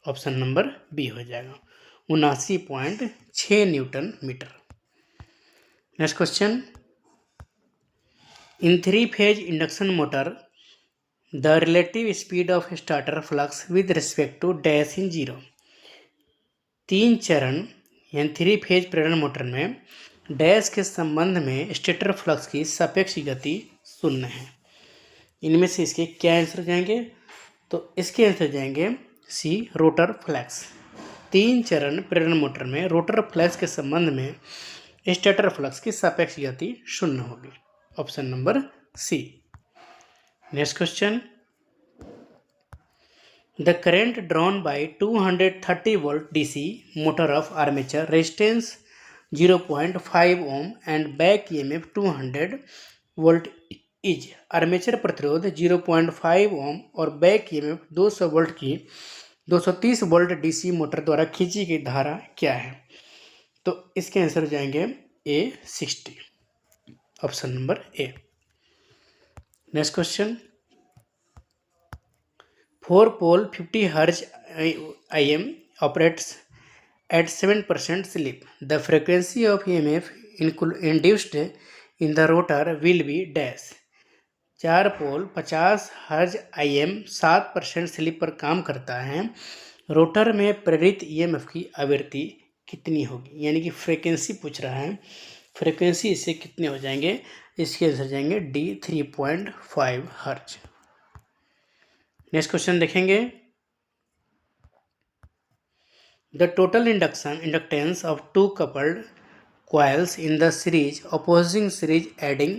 Speaker 1: Option number B हो जाएगा, 79.6 newton metre. Next question. In 3 phase induction motor the relative speed of starter flux with respect to dash in 0। 3 चरण यानी 3 फेज प्रेरण मोटर में डैश के संबंध में स्टेटर फ्लक्स की सापेक्ष गति 0 है। इनमें से इसके क्या आंसर जाएंगे? तो इसके आंसर जाएंगे सी, रोटर फ्लक्स। 3 चरण प्रेरण मोटर में रोटर फ्लक्स के संबंध में स्टेटर फ्लक्स की सापेक्ष गति 0 होगी। Option number C. Next question, the current drawn by 230 volt DC motor of armature resistance 0.5 ohm and back EMF 200 volt is. Armature प्रतिरोध 0.5 ओम और बैक ईएमएफ 200 वोल्ट की 230 वोल्ट डीसी मोटर द्वारा खींची गई धारा क्या है? तो इसके आंसर जाएंगे ए 60। Option number A. Next question, 4-pole 50 Hz IM operates at 7% slip. The frequency of EMF induced in the rotor will be dash. 4 पोल 50 हर्ज IM 7% स्लिप पर काम करता है। रोटर में प्रेरित EMF की आवृत्ति कितनी होगी? यानी कि फ्रीक्वेंसी पूछ रहा है। फ्रीक्वेंसी इससे कितने हो जाएंगे? इसके आंसर जाएंगे डी 3.5 हर्ज। नेक्स्ट क्वेश्चन देखेंगे, the total inductance of 2 coupled coils in the series opposing series adding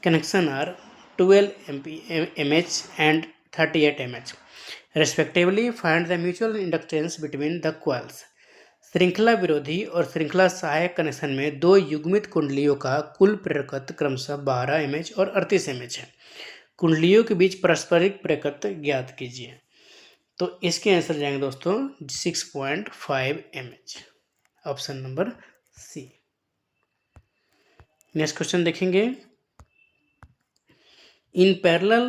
Speaker 1: connection are 12 mH and 38 mH respectively. Find the mutual inductance between the coils. श्रृंखला विरोधी और श्रृंखला सहायक कनेक्शन में 2 युग्मित कुंडलियों का कुल प्रेरकत्व क्रमशः 12 mH और 38 mH है। कुंडलियों के बीच पारस्परिक प्रेरकत्व ज्ञात कीजिए। तो इसके आंसर जाएंगे दोस्तों 6.5 mH। Option number C. Next question देखेंगे, in parallel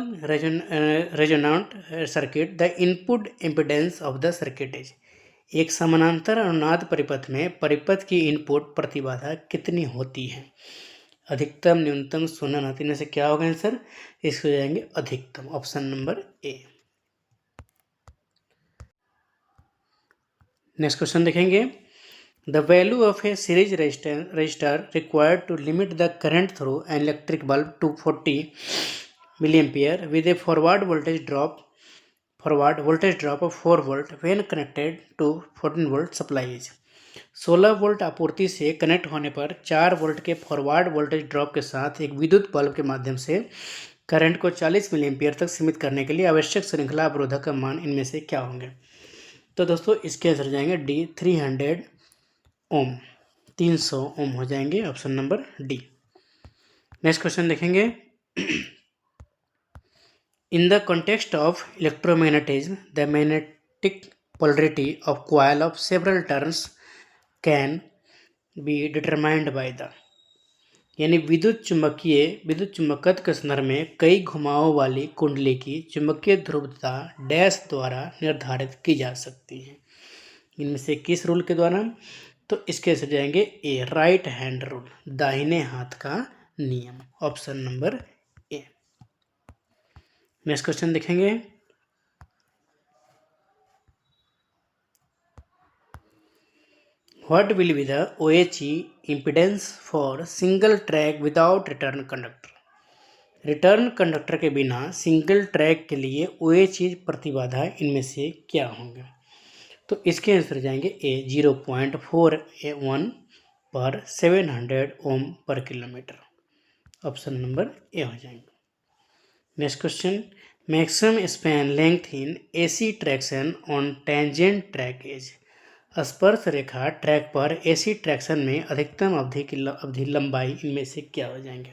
Speaker 1: resonant circuit the input impedance of the circuit is. एक समानांतर अनुनाद परिपथ में परिपथ की इनपुट प्रतिबाधा कितनी होती है? अधिकतम, न्यूनतम, शून्य, न तीन से क्या होगा आंसर? इसको जाएंगे अधिकतम। Option number A. Next question देखेंगे, the value of a series resistor required to limit the current through an electric bulb to 40 milliampere with a forward voltage drop of 4 volt when connected to 14 volt supply is। 16 volt आपूर्ति से connect होने पर 4 volt के forward voltage drop के साथ एक विद्युत bulb के माध्यम से करंट को 40 मिलीएम्पियर तक सीमित करने के लिए आवश्यक श्रृंखला अवरोधक का मान इनमें से क्या होंगे? तो दोस्तों इसके आंसर जाएंगे डी 300 ओम। 300 ओम हो जाएंगे। Option number D. Next question देखेंगे, in the context of electromagnetism the magnetic polarity of coil of several turns can be determined by the। यानी विद्युत चुम्बकत्व के संदर्भ में कई घुमावों वाली कुंडली की चुंबकीय ध्रुवता डैश द्वारा निर्धारित की जा सकती है। इनमें से किस रूल के द्वारा? तो इसके आंसर जाएंगे ए, राइट हैंड रूल, दाहिने हाथ का नियम। Option number A. Next question देखेंगे, what will be the OHE impedance for single track without return conductor. Return conductor के बिना सिंगल ट्रैक के लिए OHE प्रतिबाधा इनमें से क्या होंगे? तो इसके आंसर जाएंगे ए, 0.41 पर 700 ओम पर किलोमीटर। ऑप्शन नंबर ए हो जाएंगे। Next question, maximum span length in AC traction on tangent track as. स्पर्श रेखा ट्रैक पर AC ट्रैक्शन में अधिकतम अवधि लंबाई इनमें से क्या हो जाएंगे?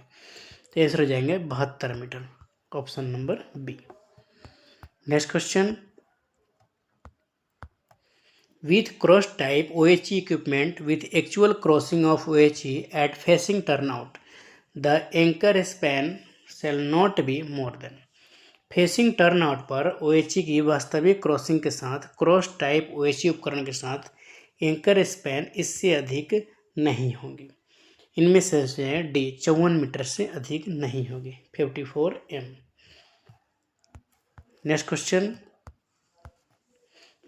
Speaker 1: तो आंसर हो जाएंगे 72 metre. Option number B. Next question, with cross type OHE equipment with actual crossing of OHE at facing turnout the anchor span shall not be more than। Facing turnout पर OHE की वास्तविक crossing के साथ cross type OHE उपकरण के साथ anchor span इससे अधिक नहीं होगी। इनमें से डी 54 मीटर से अधिक नहीं होगी, 54 m। Next question,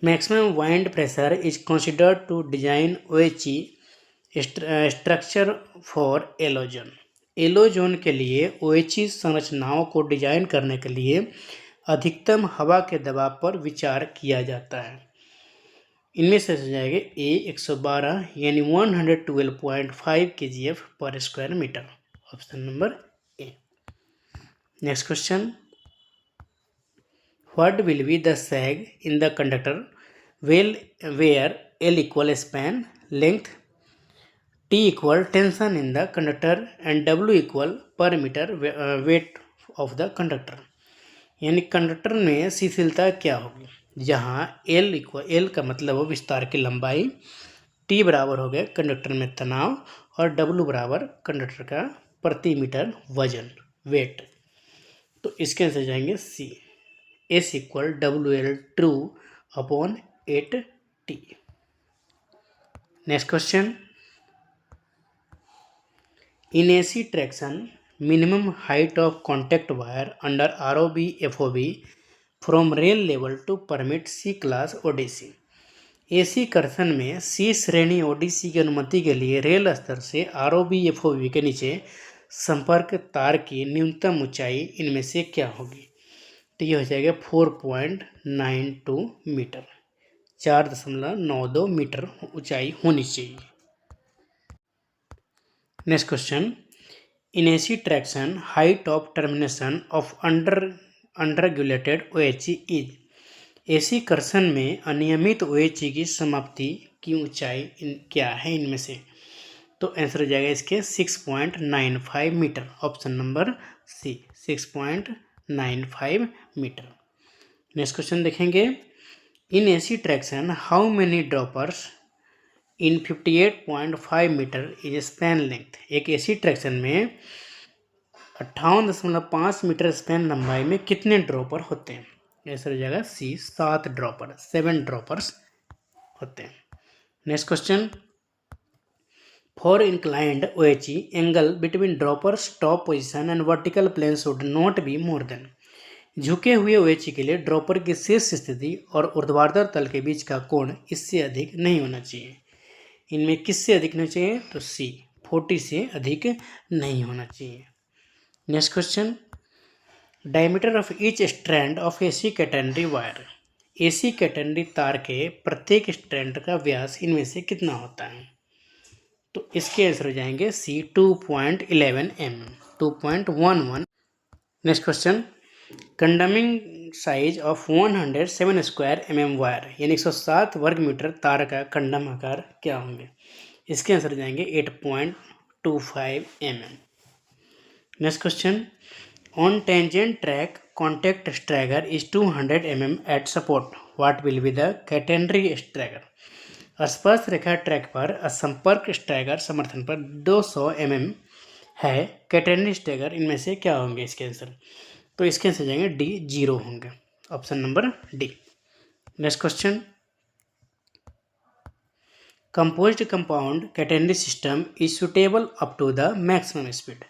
Speaker 1: maximum wind pressure is considered to design OHE structure for all zone. एलोजोन के लिए OHE संरचनाओं को डिजाइन करने के लिए अधिकतम हवा के दबाव पर विचार किया जाता है। इनमें से जाएंगे ए 112 यानी 112.5 kgf per square metre, option number A. Next question, what will be the sag in the conductor where L equal span length, T equal tension in the conductor and W equal per metre weight of the conductor. यानी conductor में शिथिलता क्या होगी, जहाँ L का मतलब हो विस्तार की लंबाई, T बराबर हो गया कंडक्टर में तनाव और W बराबर कंडक्टर का प्रति मीटर वजन वेट। तो इसके आंसर जाएंगे C, S equal WL true upon 8T। Next question, in AC traction minimum height of contact wire under ROB FOB from rail level to permit C class ODC। AC कर्षण में C श्रेणी ODC की अनुमति के लिए rail स्तर से ROB FOB के नीचे संपर्क तार की न्यूनतम ऊंचाई इनमें से क्या होगी। तो ये हो जाएगा 4.92 मीटर, 4.92 मीटर ऊंचाई होनी चाहिए। Next question, in AC traction height of termination of under regulated OHE is. AC कर्षण में अनियमित OHE की समाप्ति की ऊंचाई क्या है इनमें से। तो आंसर हो जाएगा इसके 6.95 metre, option number C 6.95 metre. Next question देखेंगे, in AC traction how many droppers in 58.5 metre is span length. एक AC ट्रैक्शन में 58.5 मीटर स्पैन लंबाई में कितने ड्रॉपर होते हैं। आंसर हो जाएगा सी 7 ड्रॉपर, 7 ड्रॉपर्स होते हैं। Next question, for inclined OHE angle between droppers top position and vertical plane should not be more than. झुके हुए OHE के लिए ड्रॉपर की शीर्ष स्थिति और ऊर्ध्वाधर तल के बीच का कोण इससे अधिक नहीं होना चाहिए। इनमें किससे अधिक होना चाहिए, तो सी 40 से अधिक नहीं होना चाहिए। Next question, diameter of each strand of AC catenary wire. AC catenary तार के प्रत्येक स्ट्रैंड का व्यास इनमें से कितना होता है। तो इसके आंसर हो जाएंगे सी 2.11 mm, 2.11। Next question, कंडमिंग size of 107 square mm wire यानी 107 वर्ग मीटर तार का कंडम आकार क्या होंगे। इसके आंसर जाएंगे 8.25 mm। Next question, on tangent track contact stagger is 200 mm at support, what will be the catenary stagger. स्पर्श रेखा ट्रैक पर संपर्क स्ट्रैगर समर्थन पर 200 mm है, कैटेनरी स्ट्रैगर इनमें से क्या होंगे इसके आंसर। तो इसके आंसर जाएंगे डी 0 होंगे, option number D. Next question, composed compound catenary system is suitable up to the maximum speed.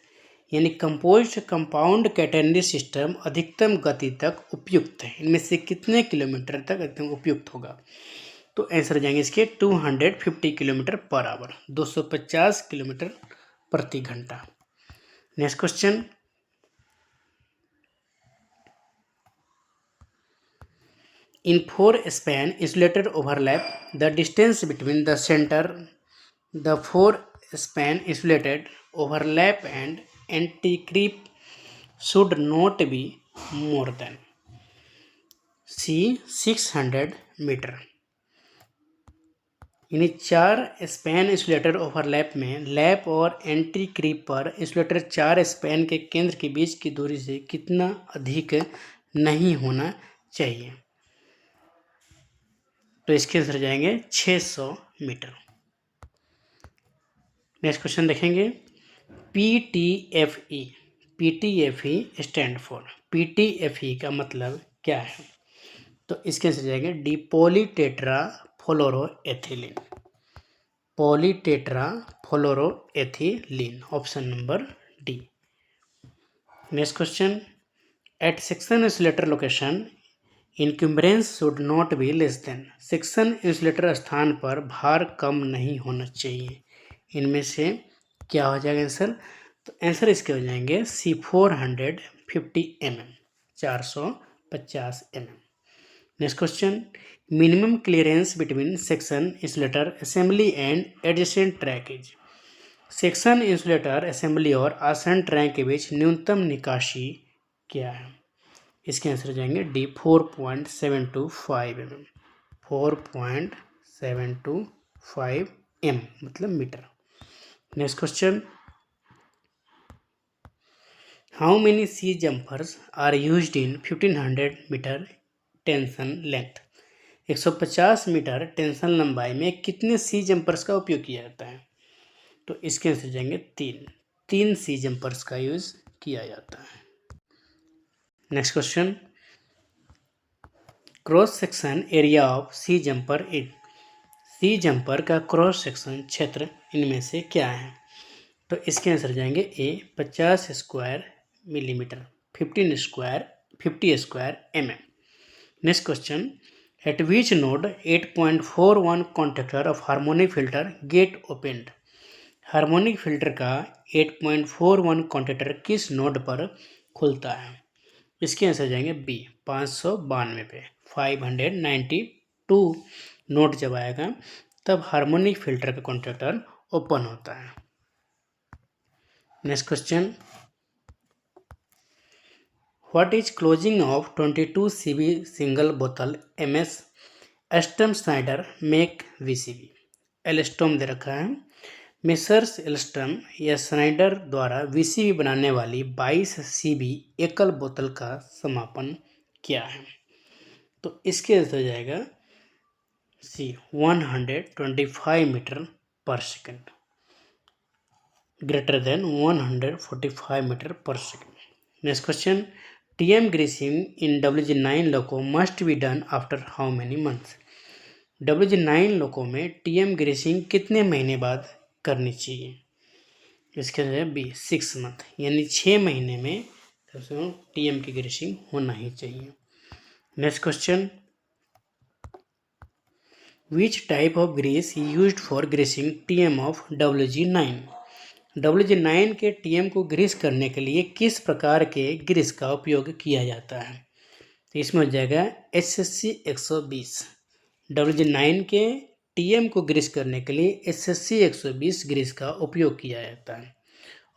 Speaker 1: यानी कंपोज्ड कंपाउंड कैटेनरी सिस्टम अधिकतम गति तक उपयुक्त है, इनमें से कितने किलोमीटर तक अधिकतम उपयुक्त होगा। तो आंसर जाएंगे इसके 250 किलोमीटर पर आवर, 250 किलोमीटर प्रति घंटा। Next question, in 4 span insulated overlap the distance between the center the 4 span insulated overlap and anti-creep should not be more than C 600 metre. यानी 4 स्पैन इंसुलेटर ओवरलैप में lap और anti creep पर insulator 4 span के केंद्र के बीच की दूरी से कितना अधिक नहीं होना चाहिए। तो इसके आंसर जाएंगे 600 मीटर। नेक्स्ट क्वेश्चन देखेंगे, PTFE। PTFE stand for, PTFE का मतलब क्या है। तो इसके आंसर जाएंगे D polytetrafluoroethylene, polytetrafluoroethylene, option number D. Next question, at section insulator location encumbrance should not be less than. Section insulator स्थान पर भार कम नहीं होना चाहिए। इनमें से क्या हो जाएगा आंसर? तो आंसर इसके हो जाएंगे C 450 mm, 450 mm। Next question, minimum clearance between section insulator assembly and adjacent track is. Section insulator assembly और आसन ट्रैक के बीच न्यूनतम निकासी क्या है? इसके आंसर जाएंगे डी 4.725 mm, 4.725 m मतलब metre. Next question, how many C jumpers are used in 1500 metre tension length. 150 metre tension लंबाई में कितने सी जंपर्स का उपयोग किया जाता है? तो इसके आंसर जाएंगे तीन सी जंपर्स का यूज किया जाता है। Next question, cross section area of C jumper in. C jumper का क्रॉस सेक्शन क्षेत्र इनमें से क्या है? तो इसके आंसर जाएंगे A 50 square millimetre, 50 square mm। Next question, at which node 8.41 contactor of harmonic filter get opened. Harmonic filter का 8.41 कॉन्टेक्टर किस नोड पर खुलता है? इसके आंसर जाएंगे बी 592 पे, 592 नोड जब आएगा तब हार्मोनिक फिल्टर का कॉन्टेक्टर ओपन होता है। Next question, what is closing of 22 CB single बोतल MS Alstom Schneider make VCB। Alstom दे रखा है। मिसर्स एल्स्टम या स्नाइडर द्वारा VCB बनाने वाली 22 CB एकल बोतल का समापन क्या है? तो इसके आंसर जाएगा सी 125 मीटर पर सेकेंड, ग्रेटर देन 145 मीटर पर second. Next question, TM greasing in WG9 loco must be done after how many months. WG9 लोको में TM ग्रीसिंग कितने महीने बाद करनी चाहिए? इसके लिए बी 6 मंथ, यानी 6 महीने में TM की ग्रीसिंग होना ही चाहिए। Next question, which type of grease used for greasing TM of WG9। WG9 के TM को ग्रीस करने के लिए किस प्रकार के ग्रीस का उपयोग किया जाता है? तो इसमें हो जाएगा SSC 120। WG9 के TM को ग्रीस करने के लिए SSC 120 ग्रीस का उपयोग किया जाता है।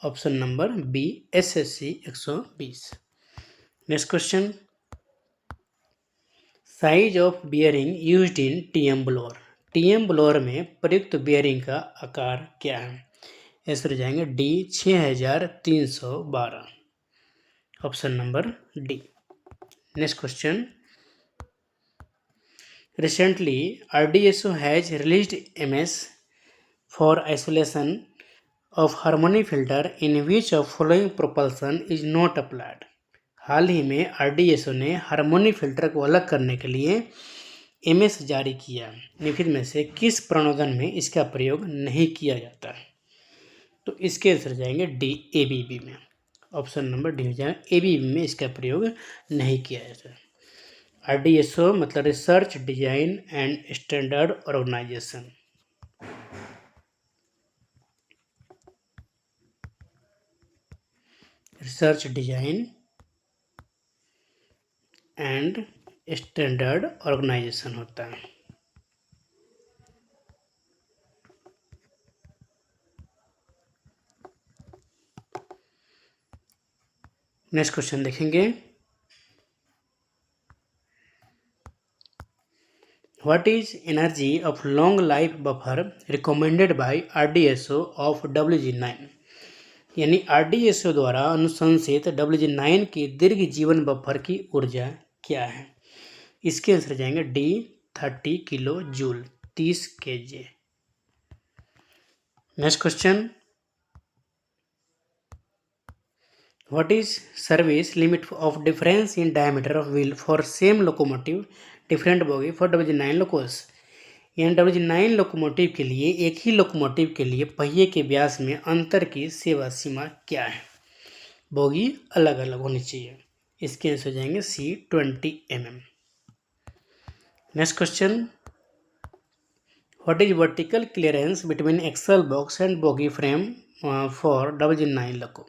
Speaker 1: Option number B SSC 120। Next question, size of bearing used in TM blower. TM blower में प्रयुक्त बियरिंग का आकार क्या है? आंसर जाएंगे D 6312, option number D. Next question, recently RDSO has released MS for isolation of harmonic filter in which of following propulsion is not applied. हाल ही में RDSO ने हार्मोनिक फिल्टर को अलग करने के लिए MS जारी किया, निम्नलिखित में से किस प्रणोदन में इसका प्रयोग नहीं किया जाता है? तो इसके आंसर जाएंगे डी ABB में, ऑप्शन नंबर डी हो जाएगा ABB में इसका प्रयोग नहीं किया जाता है। RDSO मतलब research design and standard organisation. Research design and standard organisation होता है। नेक्स्ट क्वेश्चन देखेंगे, what is energy of long life buffer recommended by RDSO of WG9। यानी RDSO द्वारा अनुशंसित WG9 की दीर्घ जीवन बफर की ऊर्जा क्या है? इसके आंसर जाएंगे D 30 kilo joule, 30 kJ। Next question, what is service limit of difference in diameter of wheel for same locomotive different bogie for WG9 Locos. यानी WG9 लोकोमोटिव के लिए, एक ही लोकोमोटिव के लिए पहिए के व्यास में अंतर की सेवा सीमा क्या है? बोगी अलग अलग होनी चाहिए। इसके आंसर जाएंगे C 20 mm। Next question, what is vertical clearance between axle box and bogie frame for WG9 loco?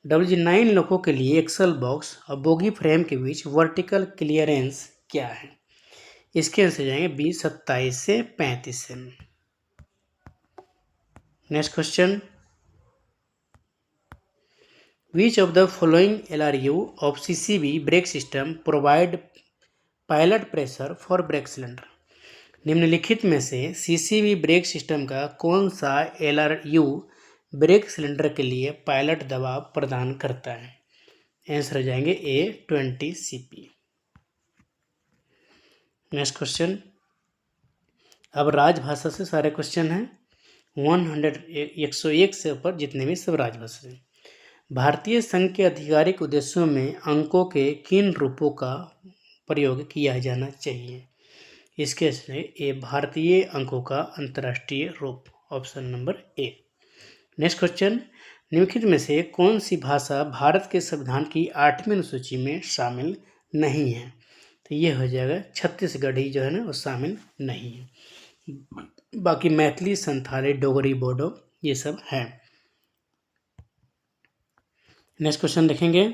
Speaker 1: WG9 loco के लिए एक्सल बॉक्स और बोगी फ्रेम के बीच वर्टिकल क्लियरेंस क्या है? इसके आंसर जाएंगे 27 से 35 से। Next question, which of the following LRU of CCB brake system provide pilot pressure for brake cylinder? निम्नलिखित में से CCB ब्रेक सिस्टम का कौन सा LRU ब्रेक सिलेंडर के लिए पायलट दबाव प्रदान करता है? आंसर हो जाएंगे A20CP। नेक्स्ट क्वेश्चन, अब राजभाषा से सारे क्वेश्चन हैं। 101 से ऊपर जितने भी सब राजभाषा से। भारतीय संघ के आधिकारिक उद्देश्यों में अंकों के किन रूपों का प्रयोग किया जाना चाहिए? इसके से ए भारतीय अंकों का अंतर्राष्ट्रीय रूप, option number A. Next question, निम्नलिखित में से कौन सी भाषा भारत के संविधान की 8वीं अनुसूची में शामिल नहीं है? तो ये हो जाएगा छत्तीसगढ़ी जो है ना वो शामिल नहीं है। बाकी मैथिली, संथाली, डोगरी, बोडो ये सब है। नेक्स्ट क्वेश्चन देखेंगे,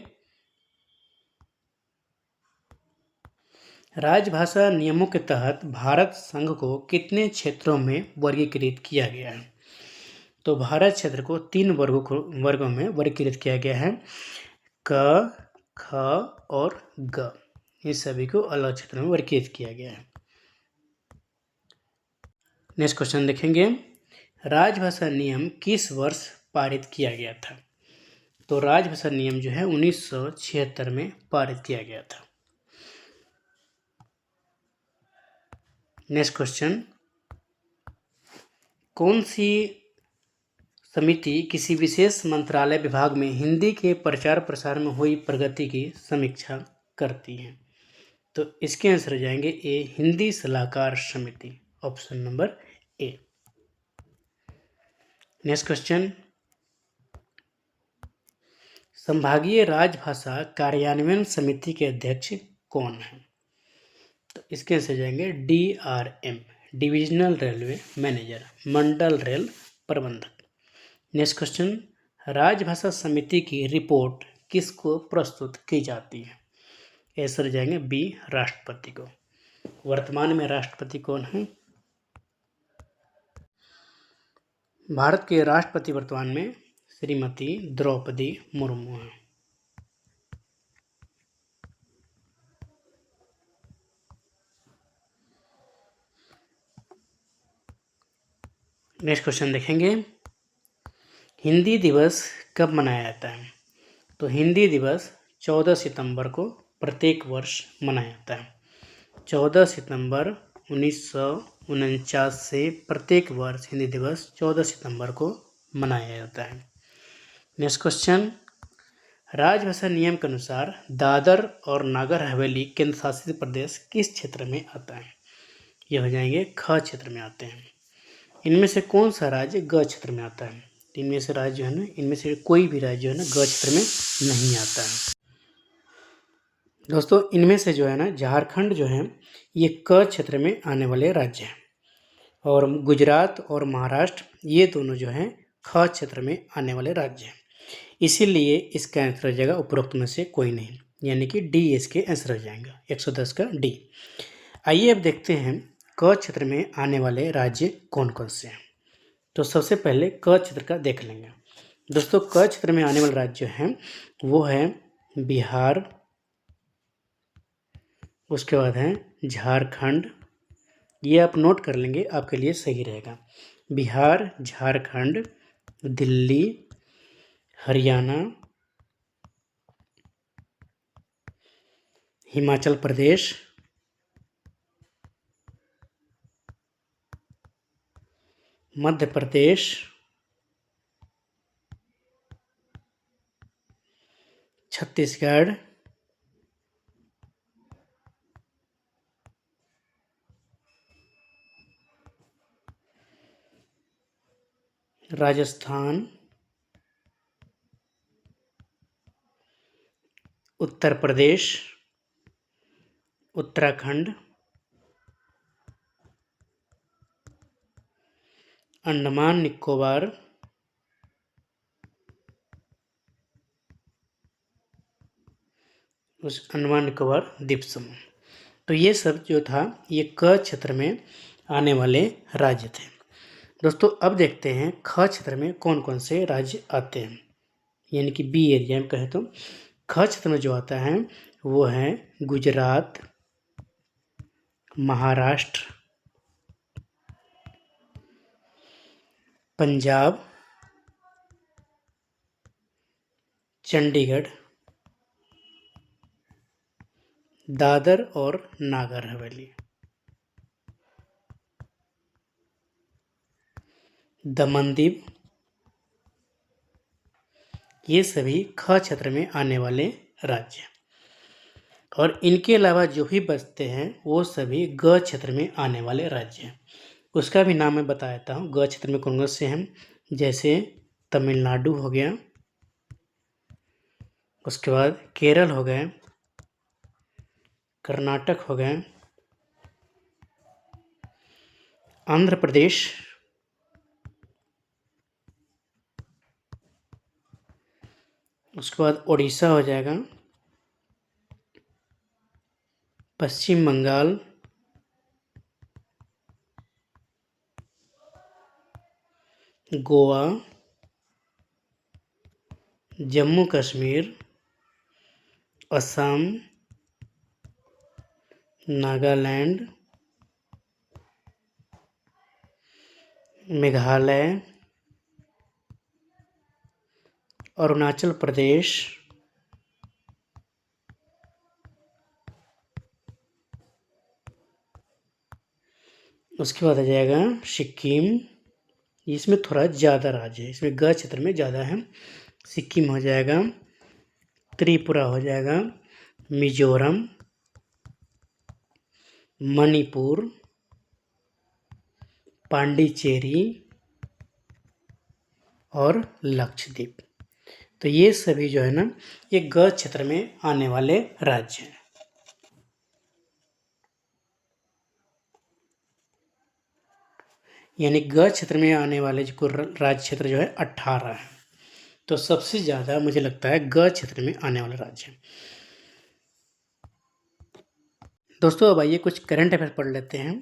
Speaker 1: राजभाषा नियमों के तहत भारत संघ को कितने क्षेत्रों में वर्गीकृत किया गया है? तो भारत क्षेत्र को 3 वर्गों में वर्गीकृत किया गया है, क, ख और ग। इस सभी को अलग क्षेत्रों में वर्गीकृत किया गया है। नेक्स्ट क्वेश्चन देखेंगे, राजभाषा नियम किस वर्ष पारित किया गया था? तो राजभाषा नियम जो है 1976 में पारित किया गया था। नेक्स्ट क्वेश्चन, कौन सी समिति किसी विशेष मंत्रालय विभाग में हिंदी के प्रचार प्रसार में हुई प्रगति की समीक्षा करती है? तो इसके आंसर हो जाएंगे ए हिंदी सलाहकार समिति, option number A. Next question, संभागीय राजभाषा कार्यान्वयन समिति के अध्यक्ष कौन है? तो इसके आंसर जाएंगे DRM, डिविजनल रेलवे मैनेजर, मंडल रेल प्रबंधक। नेक्स्ट क्वेश्चन, राजभाषा समिति की रिपोर्ट किसको प्रस्तुत की जाती है? आंसर जाएंगे बी राष्ट्रपति को। वर्तमान में राष्ट्रपति कौन है? भारत के राष्ट्रपति वर्तमान में श्रीमती द्रौपदी मुर्मू हैं। नेक्स्ट क्वेश्चन देखेंगे, हिंदी दिवस कब मनाया जाता है? तो हिंदी दिवस 14 सितंबर को प्रत्येक वर्ष मनाया जाता है। 14 सितंबर 1949 से प्रत्येक वर्ष हिंदी दिवस 14 सितंबर को मनाया जाता है। नेक्स्ट क्वेश्चन, राजभाषा नियम के अनुसार दादर और नागर हवेली केंद्र शासित प्रदेश किस क्षेत्र में आता है? ये हो जाएंगे ख क्षेत्र में आते हैं। इनमें से कौन सा राज्य ग क्षेत्र में आता है? इनमें से राज्य जो है ना, इनमें से कोई भी राज्य जो है ना ग क्षेत्र में नहीं आता है। दोस्तों इनमें से जो है ना झारखंड जो है ये क क्षेत्र में आने वाले राज्य हैं, और गुजरात और महाराष्ट्र ये दोनों जो हैं ख क्षेत्र में आने वाले राज्य हैं। इसीलिए इसका आंसर हो जाएगा उपरोक्त में से कोई नहीं, यानी कि डी इसके आंसर हो जाएगा 110 का डी। आइए अब देखते हैं क क्षेत्र में आने वाले राज्य कौन कौन से हैं। तो सबसे पहले क क्षेत्र का देख लेंगे। दोस्तों क क्षेत्र में आने वाले राज्य हैं वो है बिहार, उसके बाद है झारखंड। ये आप नोट कर लेंगे, आपके लिए सही रहेगा। बिहार, झारखंड, दिल्ली, हरियाणा, हिमाचल प्रदेश, मध्य प्रदेश, छत्तीसगढ़, राजस्थान, उत्तर प्रदेश, उत्तराखंड, अंडमान निकोबार द्वीप समूह। तो ये सब जो था ये क क्षेत्र में आने वाले राज्य थे। दोस्तों अब देखते हैं ख क्षेत्र में कौन कौन से राज्य आते हैं, यानी कि बी एरिया में कहें तो ख क्षेत्र में जो आता है वो है गुजरात, महाराष्ट्र, पंजाब, चंडीगढ़, दादर और नागर हवेली, दमन दीव, ये सभी ख क्षेत्र में आने वाले राज्य हैं। और इनके अलावा जो भी बचते हैं वो सभी ग क्षेत्र में आने वाले राज्य हैं। उसका भी नाम मैं बता देता हूँ। ग क्षेत्र में कौन कौन से हैं, जैसे तमिलनाडु हो गया, उसके बाद केरल हो गए, कर्नाटक हो गए, आंध्र प्रदेश, उसके बाद उड़ीसा हो जाएगा, पश्चिम बंगाल, गोवा, जम्मू कश्मीर, असम, नागालैंड, मेघालय, अरुणाचल प्रदेश, उसके बाद आ जाएगा सिक्किम। इसमें थोड़ा ज़्यादा राज्य है, इसमें ग क्षेत्र में ज़्यादा है। सिक्किम हो जाएगा, त्रिपुरा हो जाएगा, मिजोरम, मणिपुर, पांडिचेरी और लक्षद्वीप। तो ये सभी जो है ना ये ग क्षेत्र में आने वाले राज्य हैं। यानी ग क्षेत्र में आने वाले जो राज्य क्षेत्र जो है 18 है। तो सबसे ज़्यादा मुझे लगता है ग क्षेत्र में आने वाले राज्य हैं। दोस्तों अब आइए कुछ करंट अफेयर पढ़ लेते हैं।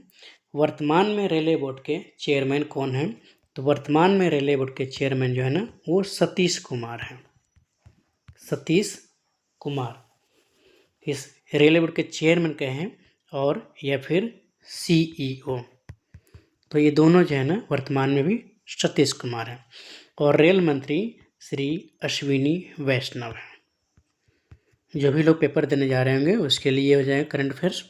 Speaker 1: वर्तमान में रेलवे बोर्ड के चेयरमैन कौन हैं? तो वर्तमान में रेलवे बोर्ड के चेयरमैन जो है ना वो सतीश कुमार हैं। सतीश कुमार इस रेलवे बोर्ड के चेयरमैन कहें और या फिर सीईओ, तो ये दोनों जो है ना वर्तमान में भी सतीश कुमार हैं। और रेल मंत्री श्री अश्विनी वैष्णव हैं। जो भी लोग पेपर देने जा रहे होंगे उसके लिए हो जाएगा करंट अफेयर्स।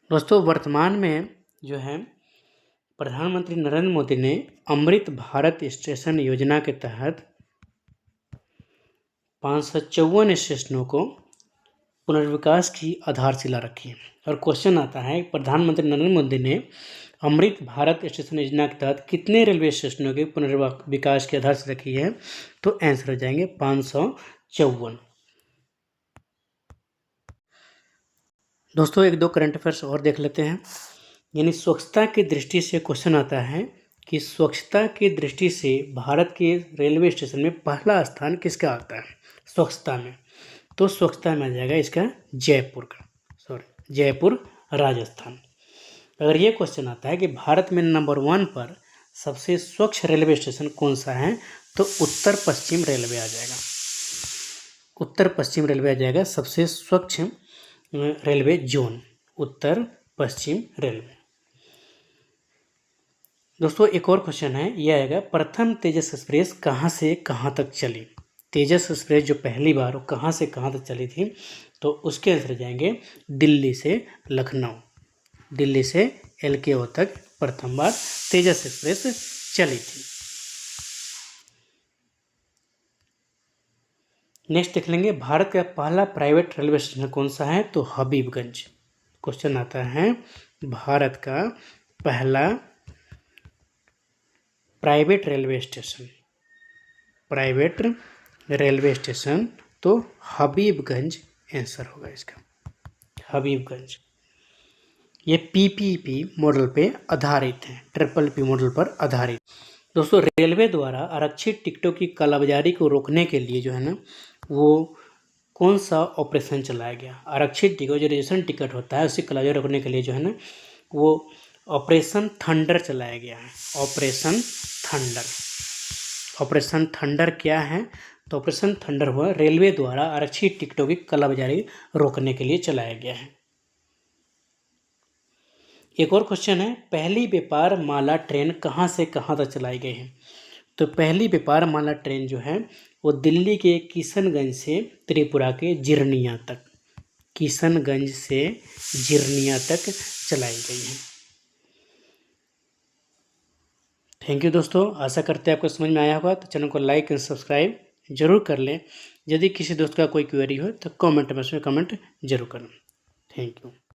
Speaker 1: दोस्तों वर्तमान में जो है प्रधानमंत्री नरेंद्र मोदी ने अमृत भारत स्टेशन योजना के तहत 554 स्टेशनों को पुनर्विकास की आधारशिला रखी है। और क्वेश्चन आता है प्रधानमंत्री नरेंद्र मोदी ने अमृत भारत स्टेशन योजना के तहत कितने रेलवे स्टेशनों के पुनर्विकास की आधारशिला रखी है? तो आंसर हो जाएंगे 554। दोस्तों एक दो करंट अफेयर्स और देख लेते हैं। यानी स्वच्छता की दृष्टि से क्वेश्चन आता है कि स्वच्छता की दृष्टि से भारत के रेलवे स्टेशन में पहला स्थान किसका आता है स्वच्छता में? तो स्वच्छता में आ जाएगा इसका जयपुर राजस्थान। अगर ये क्वेश्चन आता है कि भारत में नंबर 1 पर सबसे स्वच्छ रेलवे स्टेशन कौन सा है? तो उत्तर पश्चिम रेलवे आ जाएगा। उत्तर पश्चिम रेलवे आ जाएगा सबसे स्वच्छ रेलवे जोन, उत्तर पश्चिम रेलवे। दोस्तों एक और क्वेश्चन है, यह आएगा प्रथम तेजस एक्सप्रेस कहाँ से कहाँ तक चली? तेजस एक्सप्रेस जो पहली बार वो कहाँ से कहाँ तक चली थी? तो उसके आंसर जाएंगे दिल्ली से लखनऊ। दिल्ली से LKO तक प्रथम बार तेजस एक्सप्रेस चली थी। नेक्स्ट देख लेंगे भारत का पहला प्राइवेट रेलवे स्टेशन कौन सा है? तो हबीबगंज। क्वेश्चन आता है भारत का पहला प्राइवेट रेलवे स्टेशन तो हबीबगंज आंसर होगा इसका, हबीबगंज। ये पीपीपी मॉडल पे आधारित है, ट्रिपल पी मॉडल पर आधारित। दोस्तों, रेलवे द्वारा आरक्षित टिकटों की कालाबाजारी को रोकने के लिए जो है ना, वो कौन सा ऑपरेशन चलाया गया? आरक्षित टिकट, जो रिजर्वेशन टिकट होता है, उसकी कालाबाजारी रोकने के लिए जो है ना, वो ऑपरेशन थंडर चलाया गया है। Operation thunder. ऑपरेशन थंडर क्या है? तो ऑपरेशन थंडर हुआ रेलवे द्वारा आरक्षित टिकटों की कालाबाजारी रोकने के लिए चलाया गया है। एक और क्वेश्चन है, पहली व्यापार माला ट्रेन कहाँ से कहाँ तक चलाई गई है? तो पहली व्यापार माला ट्रेन जो है वो दिल्ली के किशनगंज से त्रिपुरा के जिरनिया तक, किशनगंज से जिरनिया तक चलाई गई है। थैंक यू दोस्तों, आशा करते हैं आपको समझ में आया होगा। तो चैनल को लाइक एंड सब्सक्राइब जरूर कर लें। यदि किसी दोस्त का कोई क्वेरी हो तो कमेंट में उसमें कमेंट जरूर करें। Thank you.